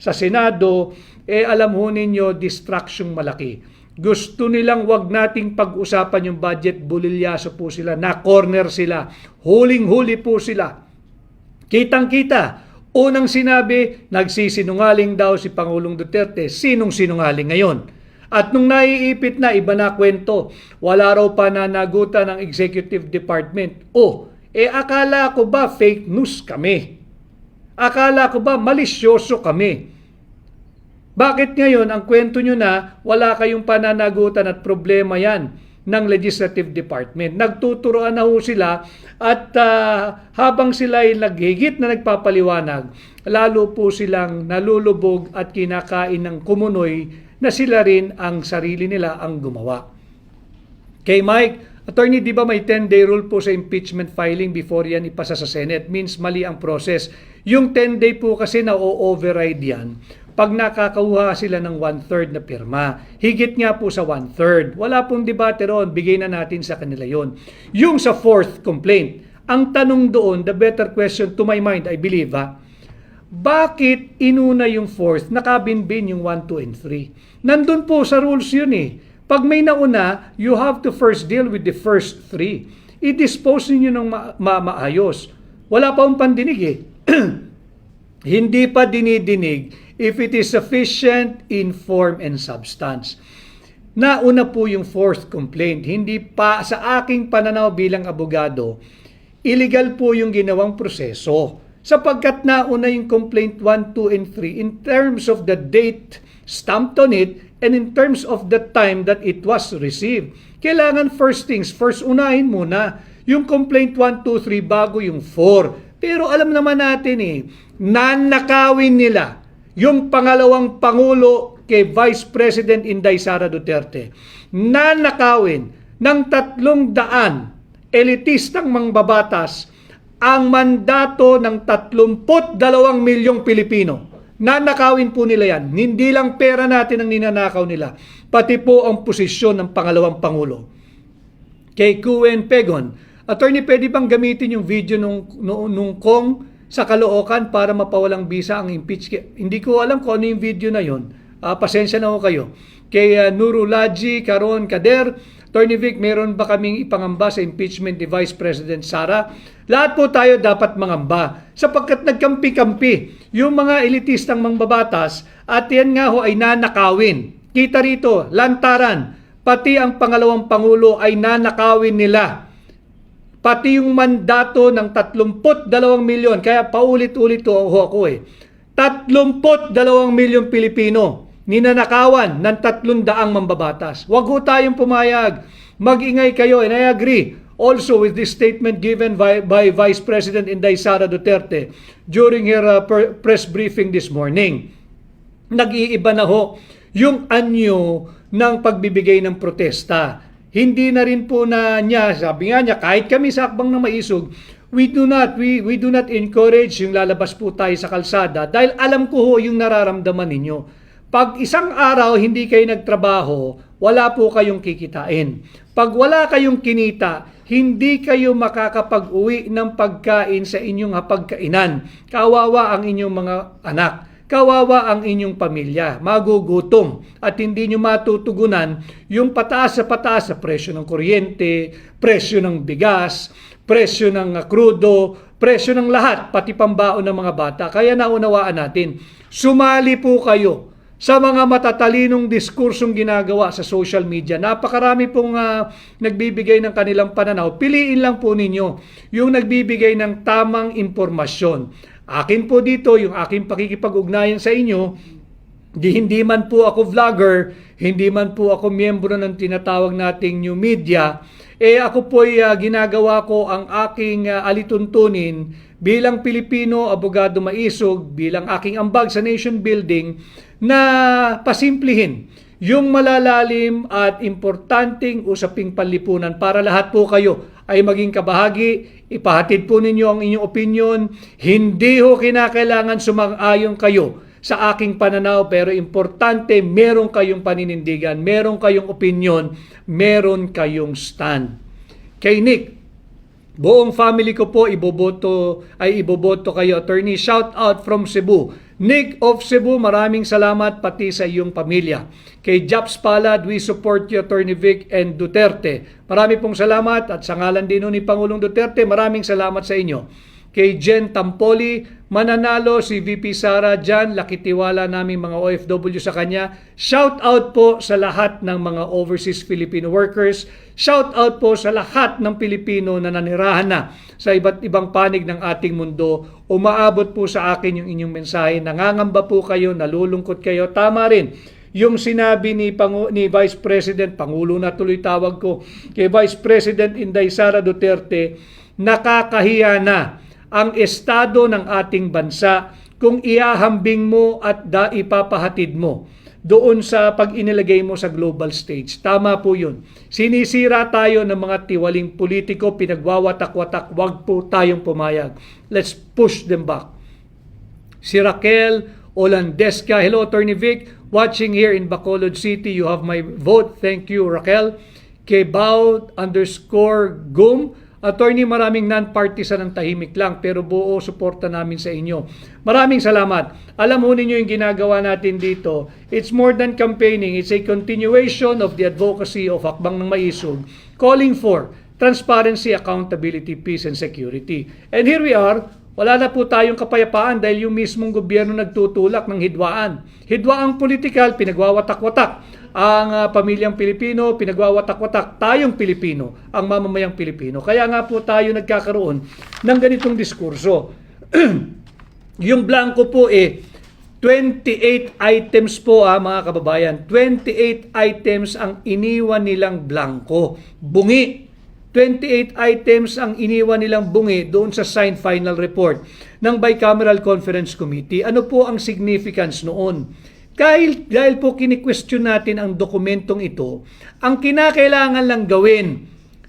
sa Senado, alam ho ninyo, distraction malaki. Gusto nilang wag nating pag-usapan yung budget, bulilyaso po sila, na-corner sila, huling-huli po sila. Kitang-kita, unang sinabi, nagsisinungaling daw si Pangulong Duterte. Sinong sinungaling ngayon? At nung naiipit na, iba na kwento, wala raw pananagutan ng Executive Department. Akala ko ba fake news kami? Akala ko ba malisyoso kami? Bakit ngayon ang kwento nyo na wala kayong pananagutan at problema yan ng Legislative Department? Nagtuturoan na ho sila at habang sila ay naghigit na nagpapaliwanag, lalo po silang nalulubog at kinakain ng kumunoy na sila rin ang sarili nila ang gumawa. Kay Mike, Attorney, di ba may 10-day rule po sa impeachment filing before yan ipasa sa Senate? Means mali ang process. Yung 10-day po kasi na-override yan pag nakakakuha sila ng 1/3 na pirma. Higit nga po sa 1/3. Wala pong debate ron, bigay na natin sa kanila yon. Yung sa fourth complaint, ang tanong doon, the better question to my mind, I believe, bakit inuna yung fourth, nakabinbin yung 1, 2, and 3? Nandun po sa rules yun eh. Pag may nauna, you have to first deal with the first 3. I-dispose ninyo ng maayos. Wala pa akong pandinig eh. Hindi pa dinidinig if it is sufficient in form and substance. Nauna po yung fourth complaint. Hindi pa, sa aking pananaw bilang abogado, illegal po yung ginawang proseso. Sapagkat nauna yung complaint 1, 2, and 3 in terms of the date stamped on it and in terms of the time that it was received. Kailangan first things first, unahin muna yung complaint 1, 2, 3 bago yung 4. Pero alam naman natin nanakawin nila yung pangalawang Pangulo kay Vice President Inday Sara Duterte. Nanakawin ng 300 elitistang mangbabatas ang mandato ng 32 milyong Pilipino. Nanakawin po nila yan. Hindi lang pera natin ang ninanakaw nila, pati po ang posisyon ng pangalawang Pangulo. Kay Kuen Pegon, attorney, pwede bang gamitin yung video nung Kong sa Caloocan para mapawalang bisa ang impeach? Hindi ko alam kung ano yung video na yon. Pasensya na ho kayo. Kay Nurulaji Caron Kader, Attorney Vic, meron ba kaming ipangamba sa impeachment ni Vice President Sara? Lahat po tayo dapat mangamba sapagkat nagkampi-kampi yung mga elitistang mangbabatas at yan nga ho ay nanakawin. Kita rito, lantaran, pati ang pangalawang Pangulo ay nanakawin nila. Pati yung mandato ng 32 milyon, kaya paulit-ulit ho ako 32 milyong Pilipino ninanakawan ng 300 mambabatas. Huwag ho tayong pumayag. Mag-ingay kayo, and I agree also with this statement given by Vice President Inday Sara Duterte during her press briefing this morning. Nag-iiba na ho yung anyo ng pagbibigay ng protesta. Hindi na rin po na niya, sabi nga niya, kahit kami sa Akbang ng Maisog, we do not encourage yung lalabas po tayo sa kalsada dahil alam ko ho yung nararamdaman ninyo. Pag isang araw hindi kayo nagtrabaho, wala po kayong kikitain. Pag wala kayong kinita, hindi kayo makakapag-uwi ng pagkain sa inyong hapagkainan. Kawawa ang inyong mga anak. Kawawa ang inyong pamilya. Magugutom. At hindi nyo matutugunan yung pataas sa presyo ng kuryente, presyo ng bigas, presyo ng krudo, presyo ng lahat, pati pambaon ng mga bata. Kaya naunawaan natin, sumali po kayo sa mga matatalinong diskursong ginagawa sa social media. Napakarami pong nagbibigay ng kanilang pananaw. Piliin lang po ninyo yung nagbibigay ng tamang impormasyon. Akin po dito, yung aking pakikipag-ugnayan sa inyo, hindi man po ako vlogger, hindi man po ako miyembro ng tinatawag nating new media, ako po'y ginagawa ko ang aking alituntunin bilang Pilipino, abogado maisog, bilang aking ambag sa nation building, na pasimplihin yung malalalim at importanteng usaping panlipunan para lahat po kayo ay maging kabahagi. Ipahatid po ninyo ang inyong opinion. Hindi ho kinakailangan sumang-ayon kayo sa aking pananaw, pero importante meron kayong paninindigan, meron kayong opinion, meron kayong stand. Kay Nick, buong family ko po iboboto kayo, attorney. Shout out from Cebu. Nick of Cebu, maraming salamat pati sa iyong pamilya. Kay Japs Palad, we support you, Attorney Vic and Duterte. Marami pong salamat at sa ngalan din ni Pangulong Duterte, maraming salamat sa inyo. Kay Jen Tampoli, mananalo si VP Sara dyan, lakitiwala namin mga OFW sa kanya. Shout out po sa lahat ng mga overseas Filipino workers. Shout out po sa lahat ng Pilipino na nanirahan na sa iba't ibang panig ng ating mundo. Umaabot po sa akin yung inyong mensahe. Nangangamba po kayo, nalulungkot kayo. Tama rin yung sinabi ni Vice President, Pangulo na tuloy tawag ko, kay Vice President Inday Sara Duterte, nakakahiya na ang estado ng ating bansa kung iahambing mo at ipapahatid mo doon sa pag-inilagay mo sa global stage. Tama po yun. Sinisira tayo ng mga tiwaling politiko, pinagwawatak-watak, wag po tayong pumayag. Let's push them back. Si Raquel Olandesca, hello Attorney Vic, watching here in Bacolod City, you have my vote. Thank you Raquel. Kay Bao_Gum, Attorney, maraming non-partisan ang tahimik lang pero buo suporta namin sa inyo. Maraming salamat. Alam mo ninyo yung ginagawa natin dito. It's more than campaigning. It's a continuation of the advocacy of Akbang ng Maisog, calling for transparency, accountability, peace, and security. And here we are. Wala na po tayong kapayapaan dahil yung mismong gobyerno nagtutulak ng hidwaan. Hidwaang politikal, pinagwawatak-watak ang pamilyang Pilipino, pinagwawatak-watak tayong Pilipino, ang mamamayang Pilipino. Kaya nga po tayo nagkakaroon ng ganitong diskurso. Yung blanco po 20 28 items po mga kababayan. 28 items ang iniwan nilang blanco. Bungi. 28 items ang iniwan nilang bungi doon sa signed final report ng Bicameral Conference Committee. Ano po ang significance noon? Dahil po kini-question natin ang dokumentong ito, ang kinakailangan lang gawin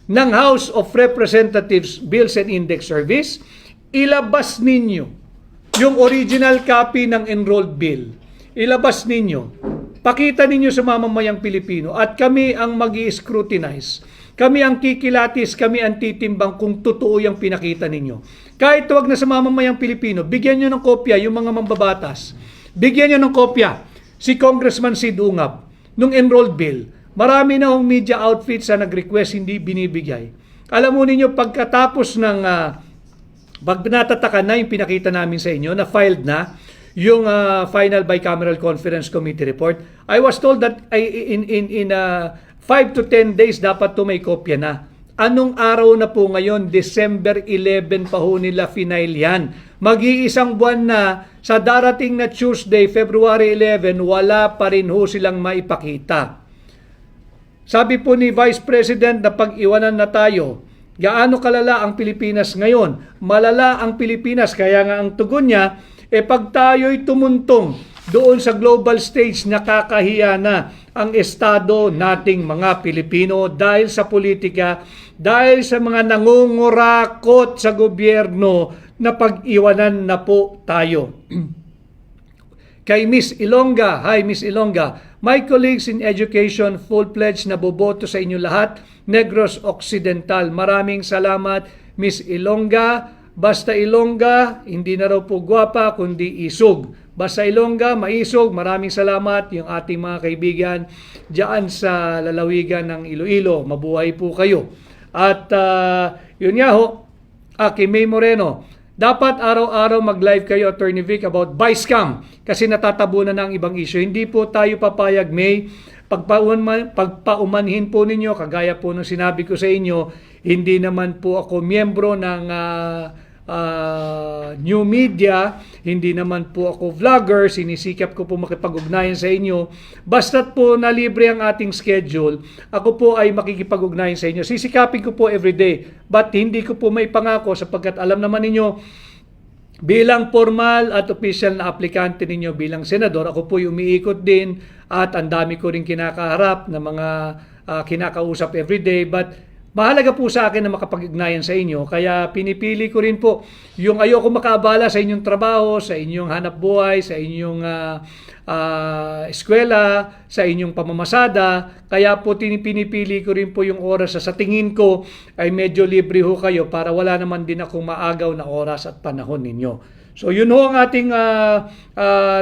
ng House of Representatives Bills and Index Service, ilabas ninyo yung original copy ng enrolled bill. Ilabas ninyo. Pakita ninyo sa mamamayang Pilipino at kami ang mag-i-scrutinize. Kami ang kikilatis, kami ang titimbang kung totoo yung pinakita ninyo. Kahit wag na sa mamamayang Pilipino, bigyan nyo ng kopya yung mga mambabatas. Bigyan nyo ng kopya si Congressman Sid Ungab nung enrolled bill. Marami na hong media outfits na nag-request, hindi binibigay. Alam mo ninyo, pagkatapos ng pag natatakan na yung pinakita namin sa inyo, na filed na yung final Bicameral Conference Committee report, I was told that in 5 to 10 days dapat to may kopya na. Anong araw na po ngayon? December 11 pa ho nila final yan. Mag-iisang buwan na, sa darating na Tuesday, February 11, wala pa rin ho silang maipakita. Sabi po ni Vice President na pag-iwanan na tayo, gaano kalala ang Pilipinas ngayon? Malala ang Pilipinas, kaya nga ang tugon niya, pag tayo'y tumuntong doon sa global stage, nakakahiya na ang estado nating mga Pilipino dahil sa politika, dahil sa mga nangungurakot sa gobyerno na pag-iwanan na po tayo. Kay Miss Ilongga, hi Miss Ilongga, my colleagues in education, full pledge na boboto sa inyo lahat, Negros Occidental. Maraming salamat Miss Ilongga. Basta Ilongga, hindi na raw po gwapa kundi isog. Basta Ilongga, maisog. Maraming salamat yung ating mga kaibigan diyan sa lalawigan ng Iloilo. Mabuhay po kayo. At yun nga ho, kay May Moreno, dapat araw-araw mag-live kayo, Attorney Vic, about vice scam kasi natatabunan ng ibang issue. Hindi po tayo papayag, May. Pagpaumanhin po ninyo, kagaya po ng sinabi ko sa inyo, hindi naman po ako miyembro ng new media, hindi naman po ako vlogger, sinisikap ko po makipag-ugnayan sa inyo. Basta't po na libre ang ating schedule, ako po ay makikipag-ugnayan sa inyo. Sisikapin ko po everyday, but hindi ko po may pangako sapagkat alam naman ninyo, bilang formal at official na aplikante ninyo bilang senador, ako po umiikot din at ang dami ko rin kinakaharap na mga kinakausap everyday, but mahalaga po sa akin na makapag-ugnayan sa inyo, kaya pinipili ko rin po yung ayoko makaabala sa inyong trabaho, sa inyong hanap buhay, sa inyong eskwela, sa inyong pamamasada, kaya po pinipili ko rin po yung oras sa tingin ko ay medyo libre ho kayo para wala naman din akong maagaw na oras at panahon ninyo. So yun ho ang ating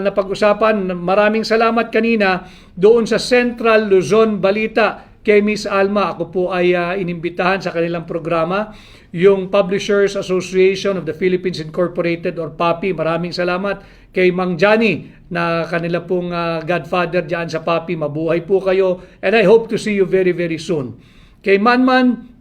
napag-usapan. Maraming salamat kanina doon sa Central Luzon Balita kay Miss Alma. Ako po ay inimbitahan sa kanilang programa, yung Publishers Association of the Philippines Incorporated or PAPI. Maraming salamat kay Mang Johnny na kanila pong godfather dyan sa PAPI. Mabuhay po kayo and I hope to see you very very soon. Kay Manman,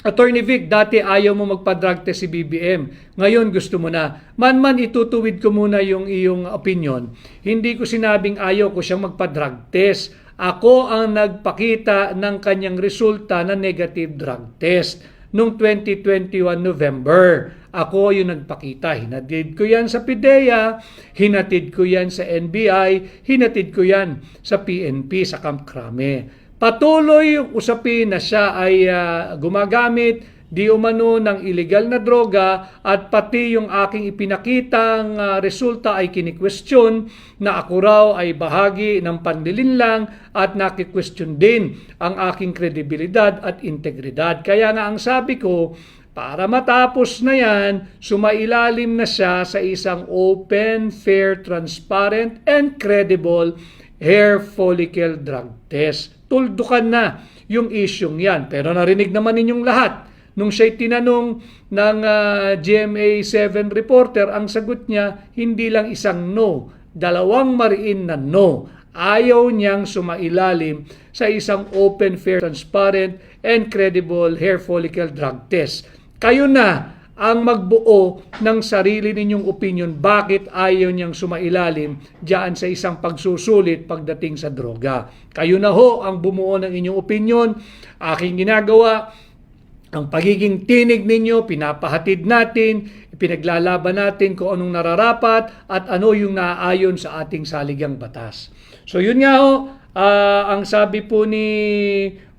Attorney Vic, dati ayaw mo magpa-drug test si BBM. Ngayon gusto mo na. Manman, itutuwid ko muna yung iyong opinion. Hindi ko sinabing ayaw ko siyang magpa-drug test. Ako ang nagpakita ng kanyang resulta na negative drug test noong 2021 November. Ako yung nagpakita. Hinatid ko yan sa PIDEA, hinatid ko yan sa NBI, hinatid ko yan sa PNP, sa Camp Crame. Patuloy yung usapin na siya ay gumagamit di umano ng illegal na droga at pati yung aking ipinakitang resulta ay kini-question na ako raw ay bahagi ng panlilinlang at naki-question din ang aking kredibilidad at integridad. Kaya nga ang sabi ko, para matapos na yan, sumailalim na siya sa isang open, fair, transparent, and credible hair follicle drug test. Tuldukan na yung isyong yan. Pero narinig naman ninyong lahat. Nung siya'y tinanong ng GMA7 reporter, ang sagot niya, hindi lang isang no, dalawang mariin na no. Ayaw niyang sumailalim sa isang open, fair, transparent, and credible hair follicle drug test. Kayo na ang magbuo ng sarili ninyong opinion bakit ayaw niyang sumailalim diyan sa isang pagsusulit pagdating sa droga. Kayo na ho ang bumuo ng inyong opinion. Aking ginagawa, ang pagiging tinig ninyo, pinapahatid natin, pinaglalaban natin kung anong nararapat at ano yung naaayon sa ating saligang batas. So yun nga ho, ang sabi po ni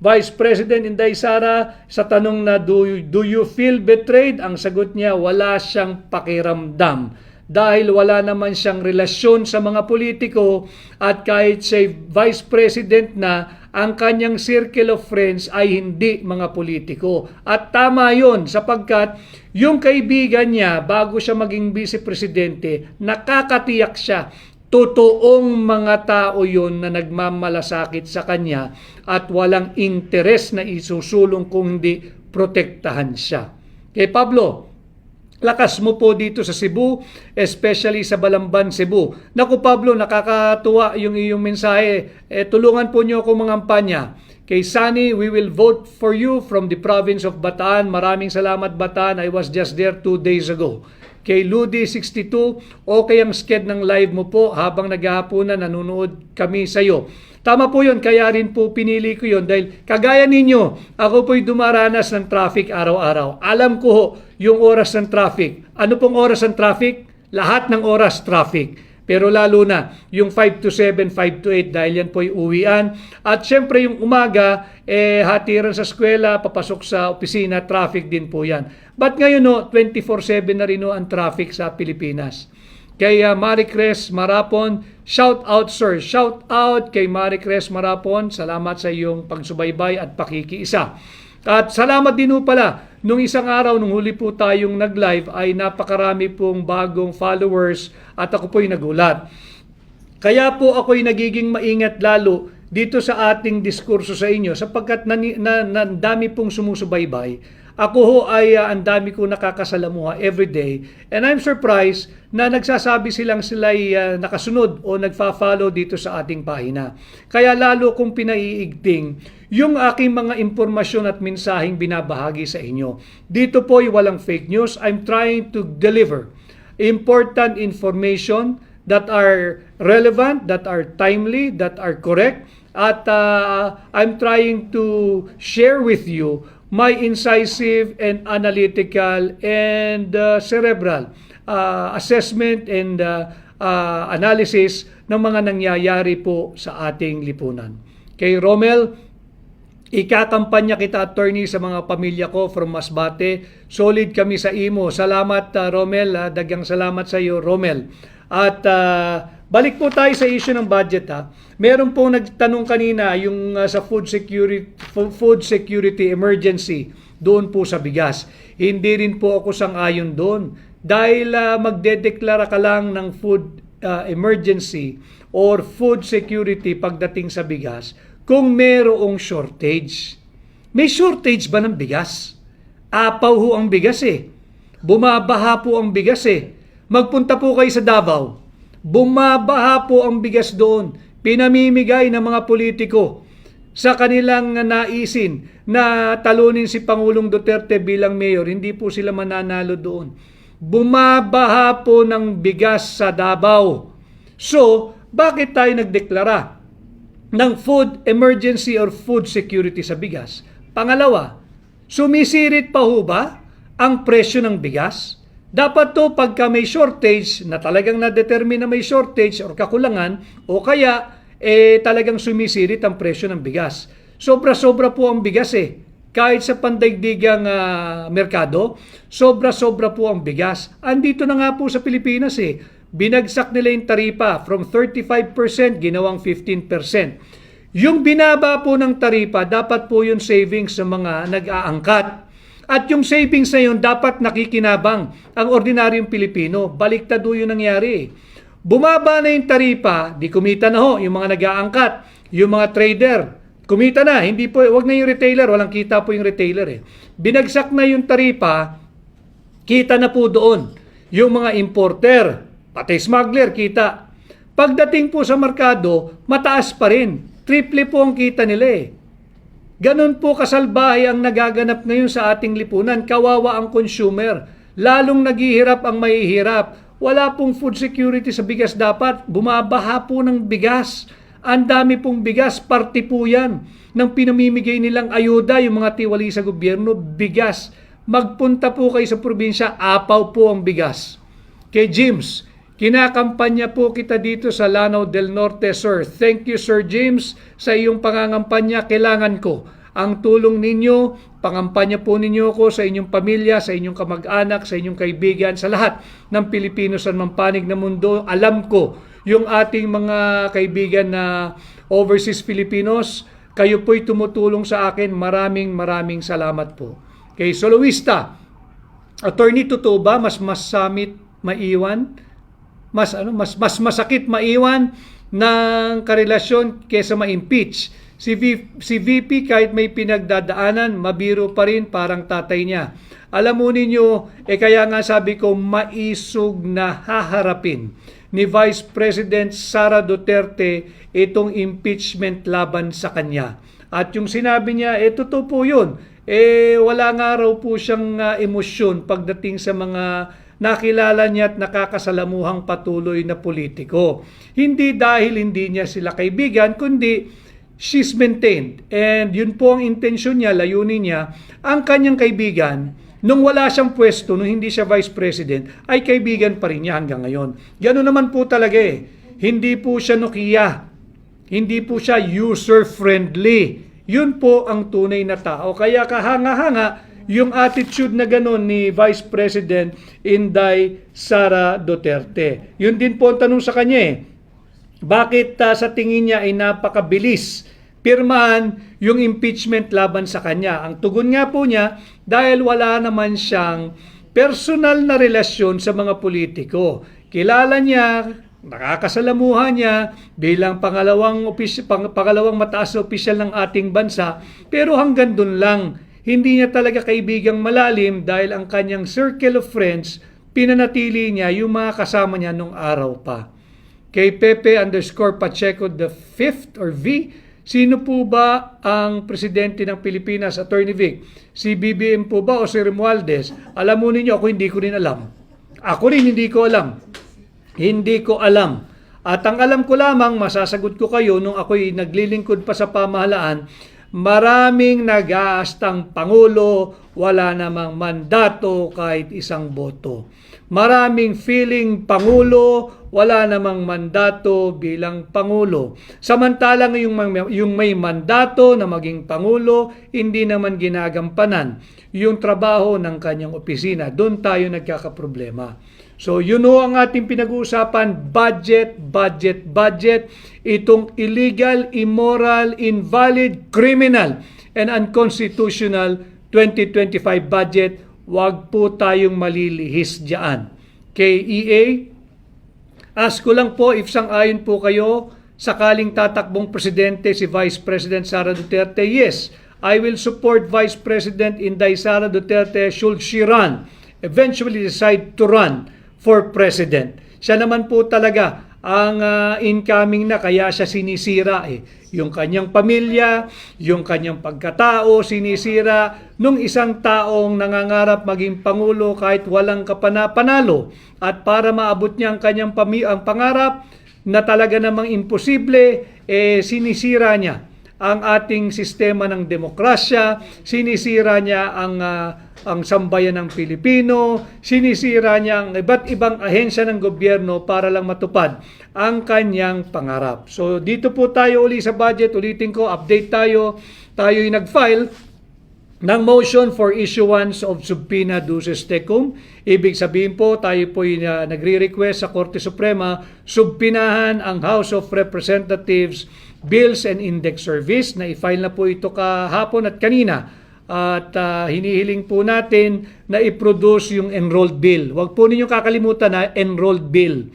Vice President Inday Sara sa tanong na do you feel betrayed? Ang sagot niya, wala siyang pakiramdam. Dahil wala naman siyang relasyon sa mga politiko at kahit siya Vice President na, ang kanyang circle of friends ay hindi mga politiko. At tama yon sapagkat yung kaibigan niya bago siya maging Vice Presidente, nakakatiyak siya totoong mga tao yon na nagmamalasakit sa kanya at walang interes na isusulong kung hindi protektahan siya. Kay Pablo, lakas mo po dito sa Cebu, especially sa Balamban, Cebu. Naku Pablo, nakakatuwa yung iyong mensahe. Tulungan po niyo ako mangampanya. Kay Sunny, we will vote for you from the province of Bataan. Maraming salamat Bataan. I was just there 2 days ago. Kay Ludi62, okay ang sked ng live mo po habang naghahaponan, nanonood kami sa iyo. Tama po yun, kaya rin po pinili ko yun dahil kagaya ninyo, ako po'y dumaranas ng traffic araw-araw. Alam ko ho, yung oras ng traffic. Ano pong oras ng traffic? Lahat ng oras traffic. Pero lalo na, yung 5 to 7, 5 to 8 dahil yan po'y uwian. At syempre yung umaga, hatiran sa eskwela, papasok sa opisina, traffic din po yan. But ngayon no, 24/7 na rin no, ang traffic sa Pilipinas. Kay Maricres Marapon, shout out sir, shout out kay Maricres Marapon, salamat sa iyong pagsubaybay at pakikiisa. At salamat din po pala, nung isang araw, nung huli po tayong nag-live, ay napakarami pong bagong followers at ako po'y nagulat. Kaya po ako'y nagiging maingat lalo dito sa ating diskurso sa inyo sapagkat dami pong sumusubaybay. Ako ho ay ang dami ko nakakasalamuha every day and I'm surprised na nagsasabi sila'y nakasunod o nagfa-follow dito sa ating pahina. Kaya lalo kong pinaiigting yung aking mga impormasyon at mensaheng binabahagi sa inyo. Dito po ay walang fake news. I'm trying to deliver important information that are relevant, that are timely, that are correct. At I'm trying to share with you my incisive and analytical and cerebral assessment and analysis ng mga nangyayari po sa ating lipunan. Kay Romel, ikakampanya kita attorney sa mga pamilya ko from Masbate. Solid kami sa imo. Salamat Romel, dagyang salamat sa iyo Romel. At balik po tayo sa issue ng budget ha. Meron po nagtanong kanina yung sa food security emergency doon po sa bigas. Hindi rin po ako sang-ayon doon dahil magdedeklara ka lang ng food emergency or food security pagdating sa bigas kung merong shortage. May shortage ba ng bigas? Apaw ho ang bigas eh. Bumabaha po ang bigas eh. Magpunta po kayo sa Davao. Bumabaha po ang bigas doon. Pinamimigay ng mga politiko sa kanilang naisin na talunin si Pangulong Duterte bilang mayor. Hindi po sila mananalo doon. Bumabaha po ng bigas sa Davao. So, bakit tayo nagdeklara ng food emergency or food security sa bigas? Pangalawa, sumisirit pa ho ba ang presyo ng bigas? Dapat to pagka may shortage na talagang na-determine na may shortage or kakulangan o kaya talagang sumisirit ang presyo ng bigas. Sobra-sobra po ang bigas eh. Kahit sa pandaigdigang merkado, sobra-sobra po ang bigas. Andito na nga po sa Pilipinas eh. Binagsak nila yung taripa from 35% ginawang 15%. Yung binaba po ng taripa, dapat po yung savings sa mga nag-aangkat. At yung savings na yun, dapat nakikinabang ang ordinaryong Pilipino. Baliktad yun nangyari. Bumaba na yung taripa, di kumita na ho yung mga nag-aangkat, yung mga trader. Kumita na, hindi po, wag na yung retailer, walang kita po yung retailer eh. Binagsak na yung taripa, kita na po doon. Yung mga importer, pati smuggler, kita. Pagdating po sa merkado, mataas pa rin. Triple po ang kita nila eh. Ganon po kasalbahe ang nagaganap ngayon sa ating lipunan. Kawawa ang consumer. lalong naghihirap ang mahihirap. Wala pong food security sa bigas dapat. Bumabaha po ng bigas. Ang dami pong bigas, parte po yan ng pinamimigay nilang ayuda, yung mga tiwali sa gobyerno, bigas. Magpunta po kayo sa probinsya, apaw po ang bigas. Kay James, kinakampanya po kita dito sa Lanao del Norte, sir. Thank you, Sir James, sa iyong pangangampanya. Kailangan ko ang tulong ninyo, pangampanya po ninyo ko sa inyong pamilya, sa inyong kamag-anak, sa inyong kaibigan, sa lahat ng Pilipino sa mampanig na mundo. Alam ko, yung ating mga kaibigan na overseas Filipinos, kayo po'y tumutulong sa akin. Maraming salamat po. Kay Soloista, Attorney, totoo ba mas summit maiwan? Mas masakit maiwan ng karelasyon kaysa ma-impeach. Si VP kahit may pinagdadaanan, mabiro pa rin parang tatay niya. Alam mo ninyo, kaya nga sabi ko, maisog na haharapin ni Vice President Sara Duterte itong impeachment laban sa kanya. At yung sinabi niya, totoo po yun. Wala nga raw po siyang emosyon pagdating sa mga nakilala niya at nakakasalamuhang patuloy na politiko. Hindi dahil hindi niya sila kaibigan, kundi she's maintained. And yun po ang intensyon niya, layunin niya, ang kanyang kaibigan, nung wala siyang pwesto, nung hindi siya Vice President, ay kaibigan pa rin niya hanggang ngayon. Gano'n naman po talaga eh. Hindi po siya Nokia. Hindi po siya user-friendly. Yun po ang tunay na tao. Kaya kahanga-hanga yung attitude na gano'n ni Vice President Inday Sara Duterte. Yun din po ang tanong sa kanya eh. Bakit sa tingin niya ay napakabilis pirmahan yung impeachment laban sa kanya? Ang tugon nga po niya, dahil wala naman siyang personal na relasyon sa mga politiko. Kilala niya, nakakasalamuhan niya bilang pangalawang mataas na opisyal ng ating bansa, pero hanggang dun lang. Hindi niya talaga kaibigang malalim dahil ang kanyang circle of friends, pinanatili niya yung mga kasama niya nung araw pa. Kay Pepe_Pacheco the 5th or V, sino po ba ang presidente ng Pilipinas, Attorney Vic? Si BBM po ba o si Romualdez? Alam mo ninyo, ako hindi ko rin alam. Ako rin hindi ko alam. Hindi ko alam. At ang alam ko lamang, masasagot ko kayo, nung ako'y naglilingkod pa sa pamahalaan, maraming nag-aastang Pangulo, wala namang mandato kahit isang boto. Maraming feeling Pangulo, wala namang mandato bilang Pangulo. Samantalang yung may mandato na maging Pangulo, hindi naman ginagampanan yung trabaho ng kanyang opisina. Doon tayo nagkakaproblema. So yun ho ang ating pinag-uusapan, budget. Itong illegal, immoral, invalid, criminal, and unconstitutional 2025 budget, wag po tayong malilihis diyan. KEA, ask ko lang po if sang-ayon po kayo sakaling tatakbong presidente si Vice President Sara Duterte. Yes, I will support Vice President Inday Sara Duterte should she run, eventually decide to run for president. Siya naman po talaga ang incoming na, kaya siya sinisira eh. Yung kanyang pamilya, yung kanyang pagkatao, sinisira nung isang taong nangangarap maging Pangulo kahit walang kapana-panalo. At para maabot niya ang kanyang ang pangarap na talaga namang imposible, sinisira niya ang ating sistema ng demokrasya, sinisira niya ang sambayan ng Pilipino, sinisira niya ang iba't ibang ahensya ng gobyerno para lang matupad ang kanyang pangarap. So dito po tayo uli sa budget, ulitin ko, update tayo. Tayo'y nag-file ng motion for issuance of subpoena duces tecum. Ibig sabihin po, tayo po'y nagre-request sa Korte Suprema, subpinahan ang House of Representatives Bills and Index Service, na i-file na po ito kahapon at kanina. At hinihiling po natin na i-produce yung enrolled bill. Huwag po ninyong kakalimutan na enrolled bill.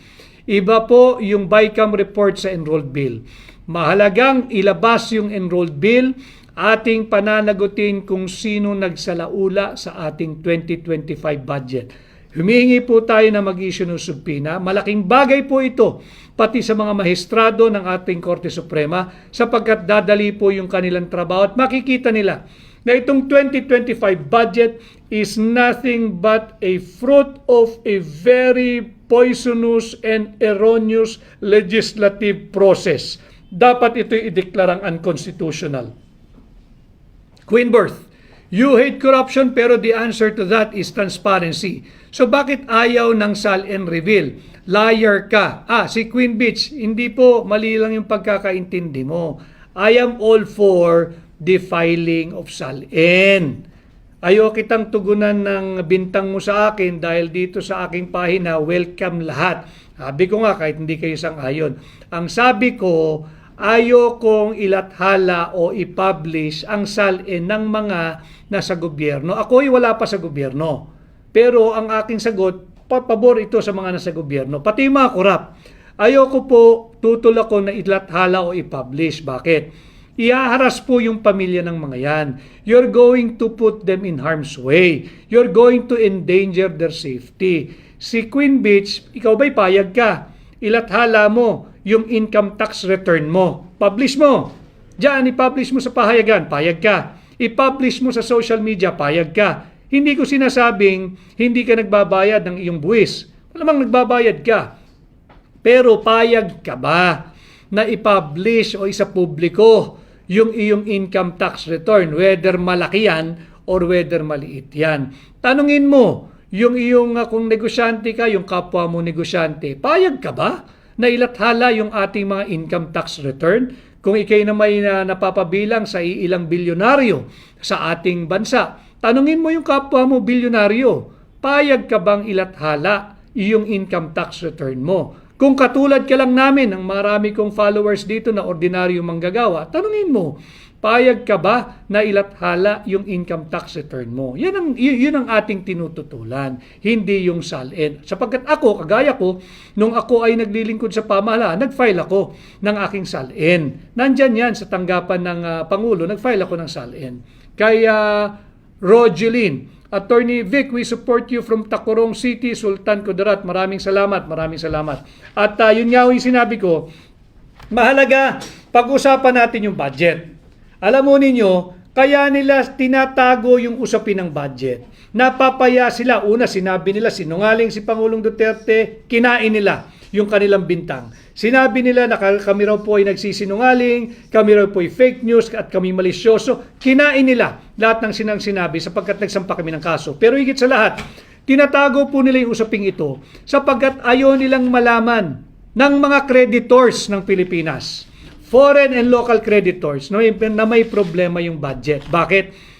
Iba po yung BICAM report sa enrolled bill. Mahalagang ilabas yung enrolled bill, ating pananagutin kung sino nagsalaula sa ating 2025 budget. Humihingi po tayo na mag-issue ng subpoena. Malaking bagay po ito pati sa mga maestrado ng ating Korte Suprema sapagkat dadali po yung kanilang trabaho at makikita nila na itong 2025 budget is nothing but a fruit of a very poisonous and erroneous legislative process. Dapat ito'y ideklarang unconstitutional. Queenberth, you hate corruption pero the answer to that is transparency. So bakit ayaw ng SALN reveal? Liar ka. Si Queen Beach, hindi po, mali lang yung pagkakaintindi mo. I am all for the filing of SALN. Ayaw kitang tugunan ng bintang mo sa akin dahil dito sa aking pahina, welcome lahat. Sabi ko nga kahit hindi kayo sang-ayon. Ang sabi ko, ayaw kong ilathala o i-publish ang SALN ng mga nasa gobyerno. Ako'y wala pa sa gobyerno. Pero ang aking sagot, pabor ito sa mga nasa gobyerno. Pati mga korap. Ayoko po tutol ako na ilathala o i-publish. Bakit? Iaharas po yung pamilya ng mga yan. You're going to put them in harm's way. You're going to endanger their safety. Si Queen Beach, ikaw ba'y payag ka? Ilathala mo yung income tax return mo. Publish mo. Diyan, i-publish mo sa pahayagan, payag ka. I-publish mo sa social media, payag ka. Hindi ko sinasabing hindi ka nagbabayad ng iyong buwis. Malamang nagbabayad ka. Pero payag ka ba na i-publish o isa publiko yung iyong income tax return, whether malaki yan or whether maliit yan? Tanungin mo yung iyong kung negosyante ka, yung kapwa mo negosyante, payag ka ba na ilathala yung ating mga income tax return? Kung ikay na may napapabilang sa ilang bilyonaryo sa ating bansa, tanungin mo yung kapwa mo bilyonaryo, payag ka bang ilathala yung income tax return mo? Kung katulad ka lang namin, ang marami kong followers dito na ordinaryo manggagawa, tanungin mo, payag ka ba na ilathala yung income tax return mo? Yun ang ating tinututulan, hindi yung SALN. Sapagkat ako, kagaya ko, nung ako ay naglilingkod sa pamahalaan, nag-file ako ng aking SALN. Nandyan yan sa tanggapan ng Pangulo, nag-file ako ng SALN. Kaya Rogeline, Attorney Vic, we support you from Tacurong City, Sultan Kudarat. Maraming salamat, maraming salamat. At yun nga yung sinabi ko, mahalaga, pag-usapan natin yung budget. Alam mo ninyo, kaya nila tinatago yung usapin ng budget. Napapaya sila. Una, sinabi nila, sinungaling si Pangulong Duterte, kinain nila yung kanilang bintang. Sinabi nila na kami raw po ay nagsisinungaling, kami raw po ay fake news at kami malisyoso. Kinain nila lahat ng sinabi sapagkat nagsampa kami ng kaso. Pero higit sa lahat, tinatago po nila yung usaping ito sapagkat ayaw nilang malaman ng mga creditors ng Pilipinas, foreign and local creditors, na may problema yung budget. Bakit?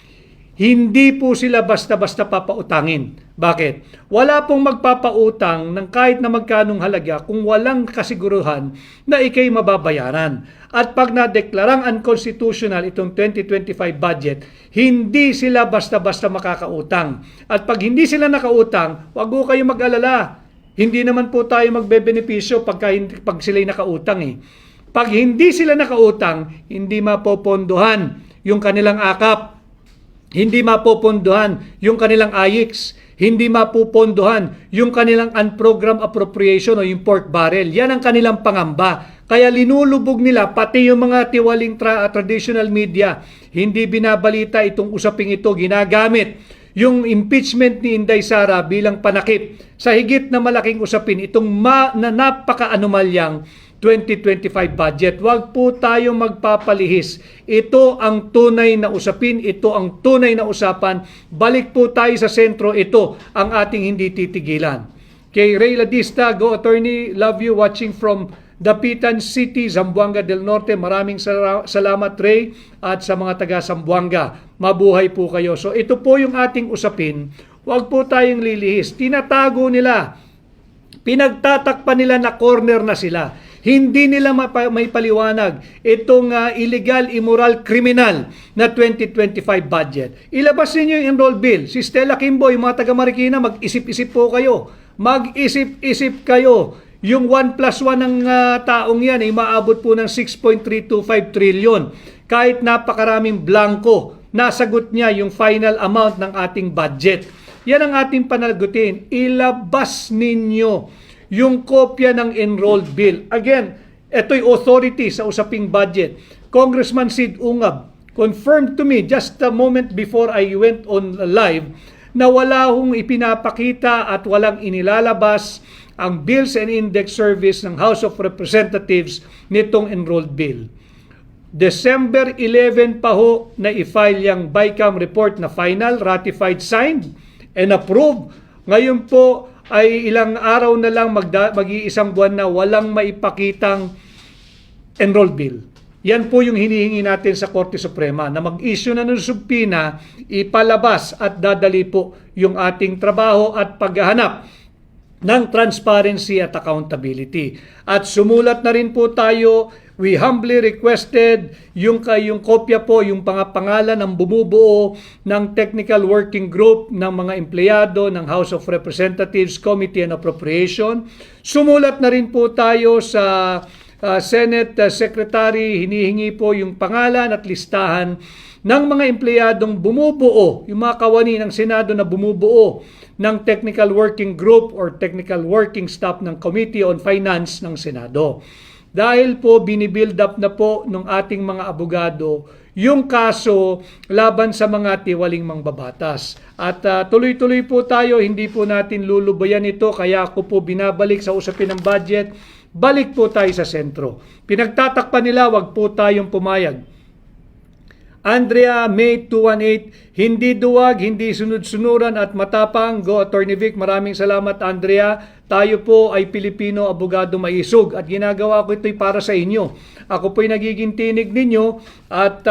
Hindi po sila basta-basta papautangin. Bakit? Wala pong magpapautang ng kahit na magkanong halaga kung walang kasiguruhan na ikay mababayaran. At pag nadeklarang unconstitutional itong 2025 budget, hindi sila basta-basta makakautang. At pag hindi sila nakautang, wag po kayo mag-alala. Hindi naman po tayo magbebenepisyo pag sila'y nakautang eh. Pag hindi sila nakautang, hindi mapopondohan yung kanilang akap. Hindi mapopondohan yung kanilang AIX, hindi mapopondohan yung kanilang unprogrammed appropriation o yung pork barrel. Yan ang kanilang pangamba. Kaya linulubog nila pati yung mga tiwaling traditional media. Hindi binabalita itong usaping ito, ginagamit yung impeachment ni Inday Sara bilang panakip sa higit na malaking usapin itong napaka-anomalyang 2025 budget. Huwag po tayo magpapalihis. Ito ang tunay na usapin, ito ang tunay na usapan. Balik po tayo sa sentro, ito ang ating hindi titigilan. Kay Ray Ladista, Go Attorney, love you, watching from Dapitan City, Zamboanga del Norte. Maraming salamat Ray at sa mga taga Zamboanga. Mabuhay po kayo. So ito po yung ating usapin. Huwag po tayong lilihis. Tinatago nila. Pinagtatakpan nila na corner na sila. Hindi nila may paliwanag itong illegal, immoral, criminal na 2025 budget. Ilabas ninyo yung enroll bill. Si Stella Kimbo, yung mga taga Marikina, mag-isip-isip po kayo. Mag-isip-isip kayo. Yung 1+1 ng taong yan ay maabot po ng 6.325 trillion. Kahit napakaraming blanco, nasagot niya yung final amount ng ating budget. Yan ang ating panalagutin. Ilabas ninyo yung kopya ng enrolled bill. Again, ito'y authority sa usaping budget. Congressman Sid Ungab, confirmed to me just a moment before I went on live na wala hong ipinapakita at walang inilalabas ang Bills and Index Service ng House of Representatives nitong enrolled bill. December 11 pa ho na i-file yung BICAM report na final, ratified, signed, and approved. Ngayon po ay ilang araw na lang mag-iisang buwan na walang maipakitang enrolled bill. Yan po yung hinihingi natin sa Korte Suprema na mag-issue na ng subpoena, ipalabas at dadali po yung ating trabaho at paghahanap ng transparency at accountability. At sumulat na rin po tayo, we humbly requested yung kopya po, yung pangalan ng bumubuo ng Technical Working Group ng mga empleyado ng House of Representatives Committee on Appropriation. Sumulat na rin po tayo sa Senate Secretary, hinihingi po yung pangalan at listahan ng mga empleyadong bumubuo, yung mga kawani ng Senado na bumubuo ng Technical Working Group or Technical Working Staff ng Committee on Finance ng Senado. Dahil po binibuild up na po ng ating mga abogado yung kaso laban sa mga tiwaling mangbabatas. At tuloy-tuloy po tayo, hindi po natin lulubayan ito, kaya ako po binabalik sa usapin ng budget. Balik po tayo sa sentro. Pinagtatakpan nila, wag po tayong pumayag. Andrea May 218, hindi duwag, hindi sunod-sunuran at matapang. Go Attorney Vic, maraming salamat Andrea. Tayo po ay Pilipino abogado maisog at ginagawa ko ito'y para sa inyo. Ako po'y nagiging tinig ninyo at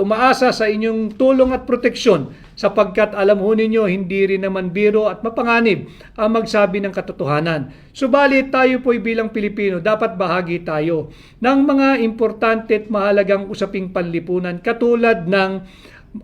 umaasa sa inyong tulong at proteksyon sapagkat alam ho ninyo hindi rin naman biro at mapanganib ang magsabi ng katotohanan. Subalit tayo po'y bilang Pilipino dapat bahagi tayo ng mga importante at mahalagang usaping panlipunan katulad ng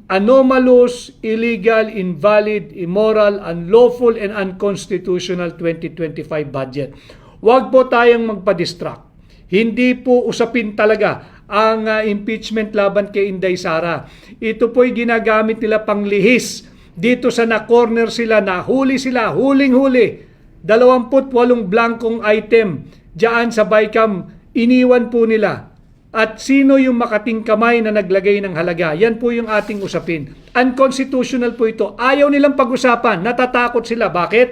anomalous, illegal, invalid, immoral, unlawful, and unconstitutional 2025 budget. Huwag po tayong magpa-distract. Hindi po usapin talaga ang impeachment laban kay Inday Sara. Ito po'y ginagamit nila panglihis. Dito sa na-corner sila, nahuli sila, huling-huli. 28 blankong item diyan sa BICAM, iniwan po nila. At sino yung makating kamay na naglagay ng halaga? Yan po yung ating usapin. Unconstitutional po ito. Ayaw nilang pag-usapan. Natatakot sila. Bakit?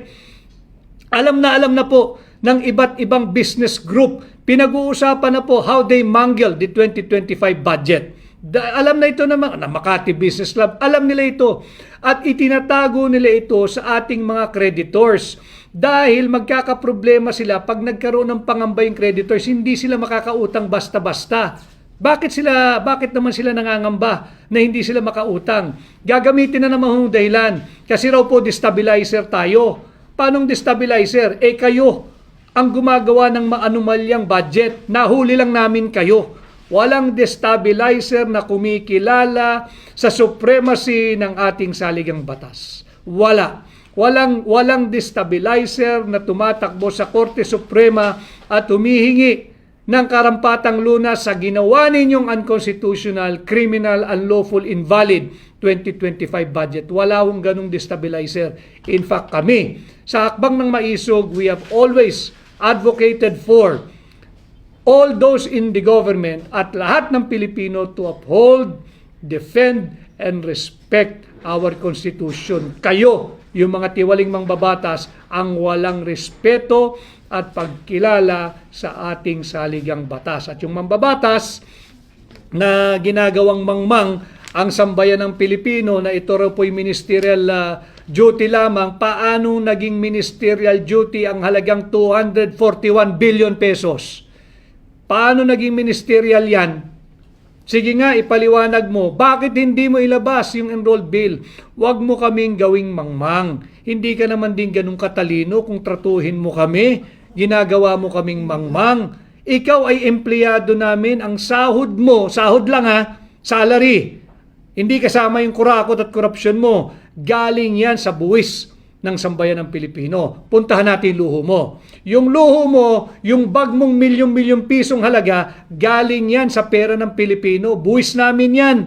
Alam na po ng iba't ibang business group. Pinag-uusapan na po how they mangle the 2025 budget. Alam na ito na Makati Business Club. Alam nila ito. At itinatago nila ito sa ating mga creditors. Dahil magkakaproblema sila pag nagkaroon ng pangamba yung creditors, hindi sila makakautang basta-basta. Bakit naman sila nangangamba na hindi sila makautang? Gagamitin na naman yung dahilan. Kasi raw po destabilizer tayo. Paanong destabilizer? Kayo ang gumagawa ng maanumalyang budget. Nahuli lang namin kayo. Walang destabilizer na kumikilala sa supremacy ng ating saligang batas. Walang destabilizer na tumatakbo sa Korte Suprema at humihingi ng karampatang lunas sa ginawa ninyong unconstitutional, criminal, unlawful, invalid 2025 budget. Wala hong ganung destabilizer. In fact, kami, sa Hakbang ng Maisog, we have always advocated for all those in the government at lahat ng Pilipino to uphold, defend, and respect our Constitution. Kayo, yung mga tiwaling mangbabatas, ang walang respeto at pagkilala sa ating saligang batas. At yung mangbabatas na ginagawang mangmang ang sambayan ng Pilipino na ito raw po'y ministerial duty lamang, paano naging ministerial duty ang halagang 241 billion pesos? Paano naging ministerial yan? Sige nga, ipaliwanag mo. Bakit hindi mo ilabas yung enrolled bill? Huwag mo kaming gawing mangmang. Hindi ka naman din ganun katalino kung tratuhin mo kami. Ginagawa mo kaming mangmang. Ikaw ay empleyado namin. Ang sahod mo, sahod lang salary. Hindi kasama yung kurakot at korupsyon mo. Galing yan sa buwis ng sambayan ng Pilipino. Puntahan natin luho mo. Yung luho mo, yung bag mong milyong-milyong pisong halaga, galing yan sa pera ng Pilipino. Buwis namin yan.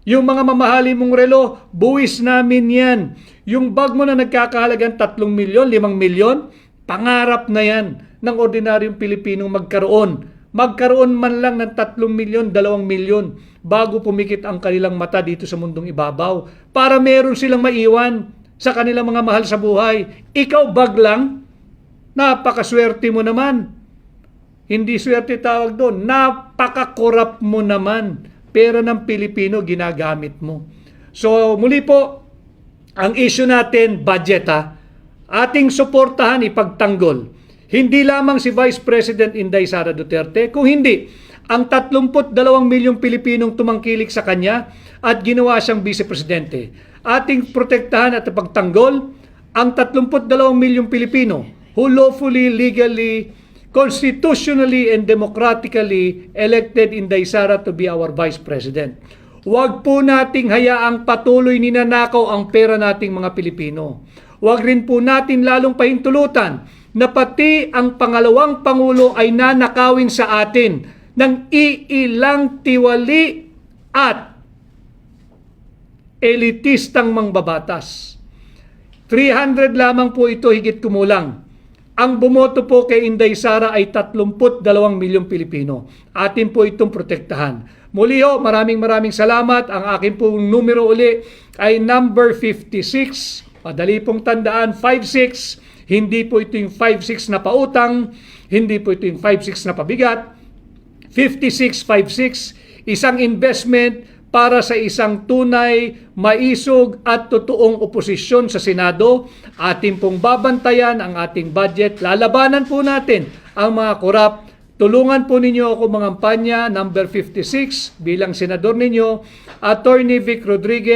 Yung mga mamahali mong relo, buwis namin yan. Yung bag mo na nagkakahalagang 3 milyon, 5 milyon, pangarap na yan ng ordinaryong Pilipinong magkaroon. magkaroon man lang ng 3 milyon, 2 milyon bago pumikit ang kanilang mata dito sa mundong ibabaw para meron silang maiwan sa kanilang mga mahal sa buhay. Ikaw baglang, napakaswerte mo naman. Hindi swerte tawag doon. Napaka-corrupt mo naman. Pera ng Pilipino ginagamit mo. So muli po, ang issue natin, budget ha. Ating suportahan, ipagtanggol. Hindi lamang si Vice President Inday Sara Duterte, kung hindi, ang 32 milyong Pilipinong tumangkilik sa kanya at ginawa siyang Vice Presidente. Ating protektahan at ipagtanggol ang 32 milyong Pilipino who lawfully, legally, constitutionally and democratically elected Inday Sara to be our Vice President. Huwag po nating hayaang patuloy ninanakaw ang pera nating mga Pilipino. Huwag rin po natin lalong pahintulutan na pati ang pangalawang Pangulo ay nanakawin sa atin ng iilang tiwali at elitistang mangbabatas. 300 lamang po ito higit kumulang. Ang bumoto po kay Inday Sara ay 32 milyong Pilipino. Atin po itong protektahan. Muli ho, maraming salamat. Ang akin pong numero uli ay number 56. Madali pong tandaan, 56. Hindi po ito yung 56 na pautang. Hindi po ito yung 56 na pabigat. 5656, isang investment para sa isang tunay, maisog at totoong oposisyon sa Senado. Atin pong babantayan ang ating budget. Lalabanan po natin ang mga korap. Tulungan po ninyo ako mangampanya, number 56, bilang senador ninyo, Attorney Vic Rodriguez.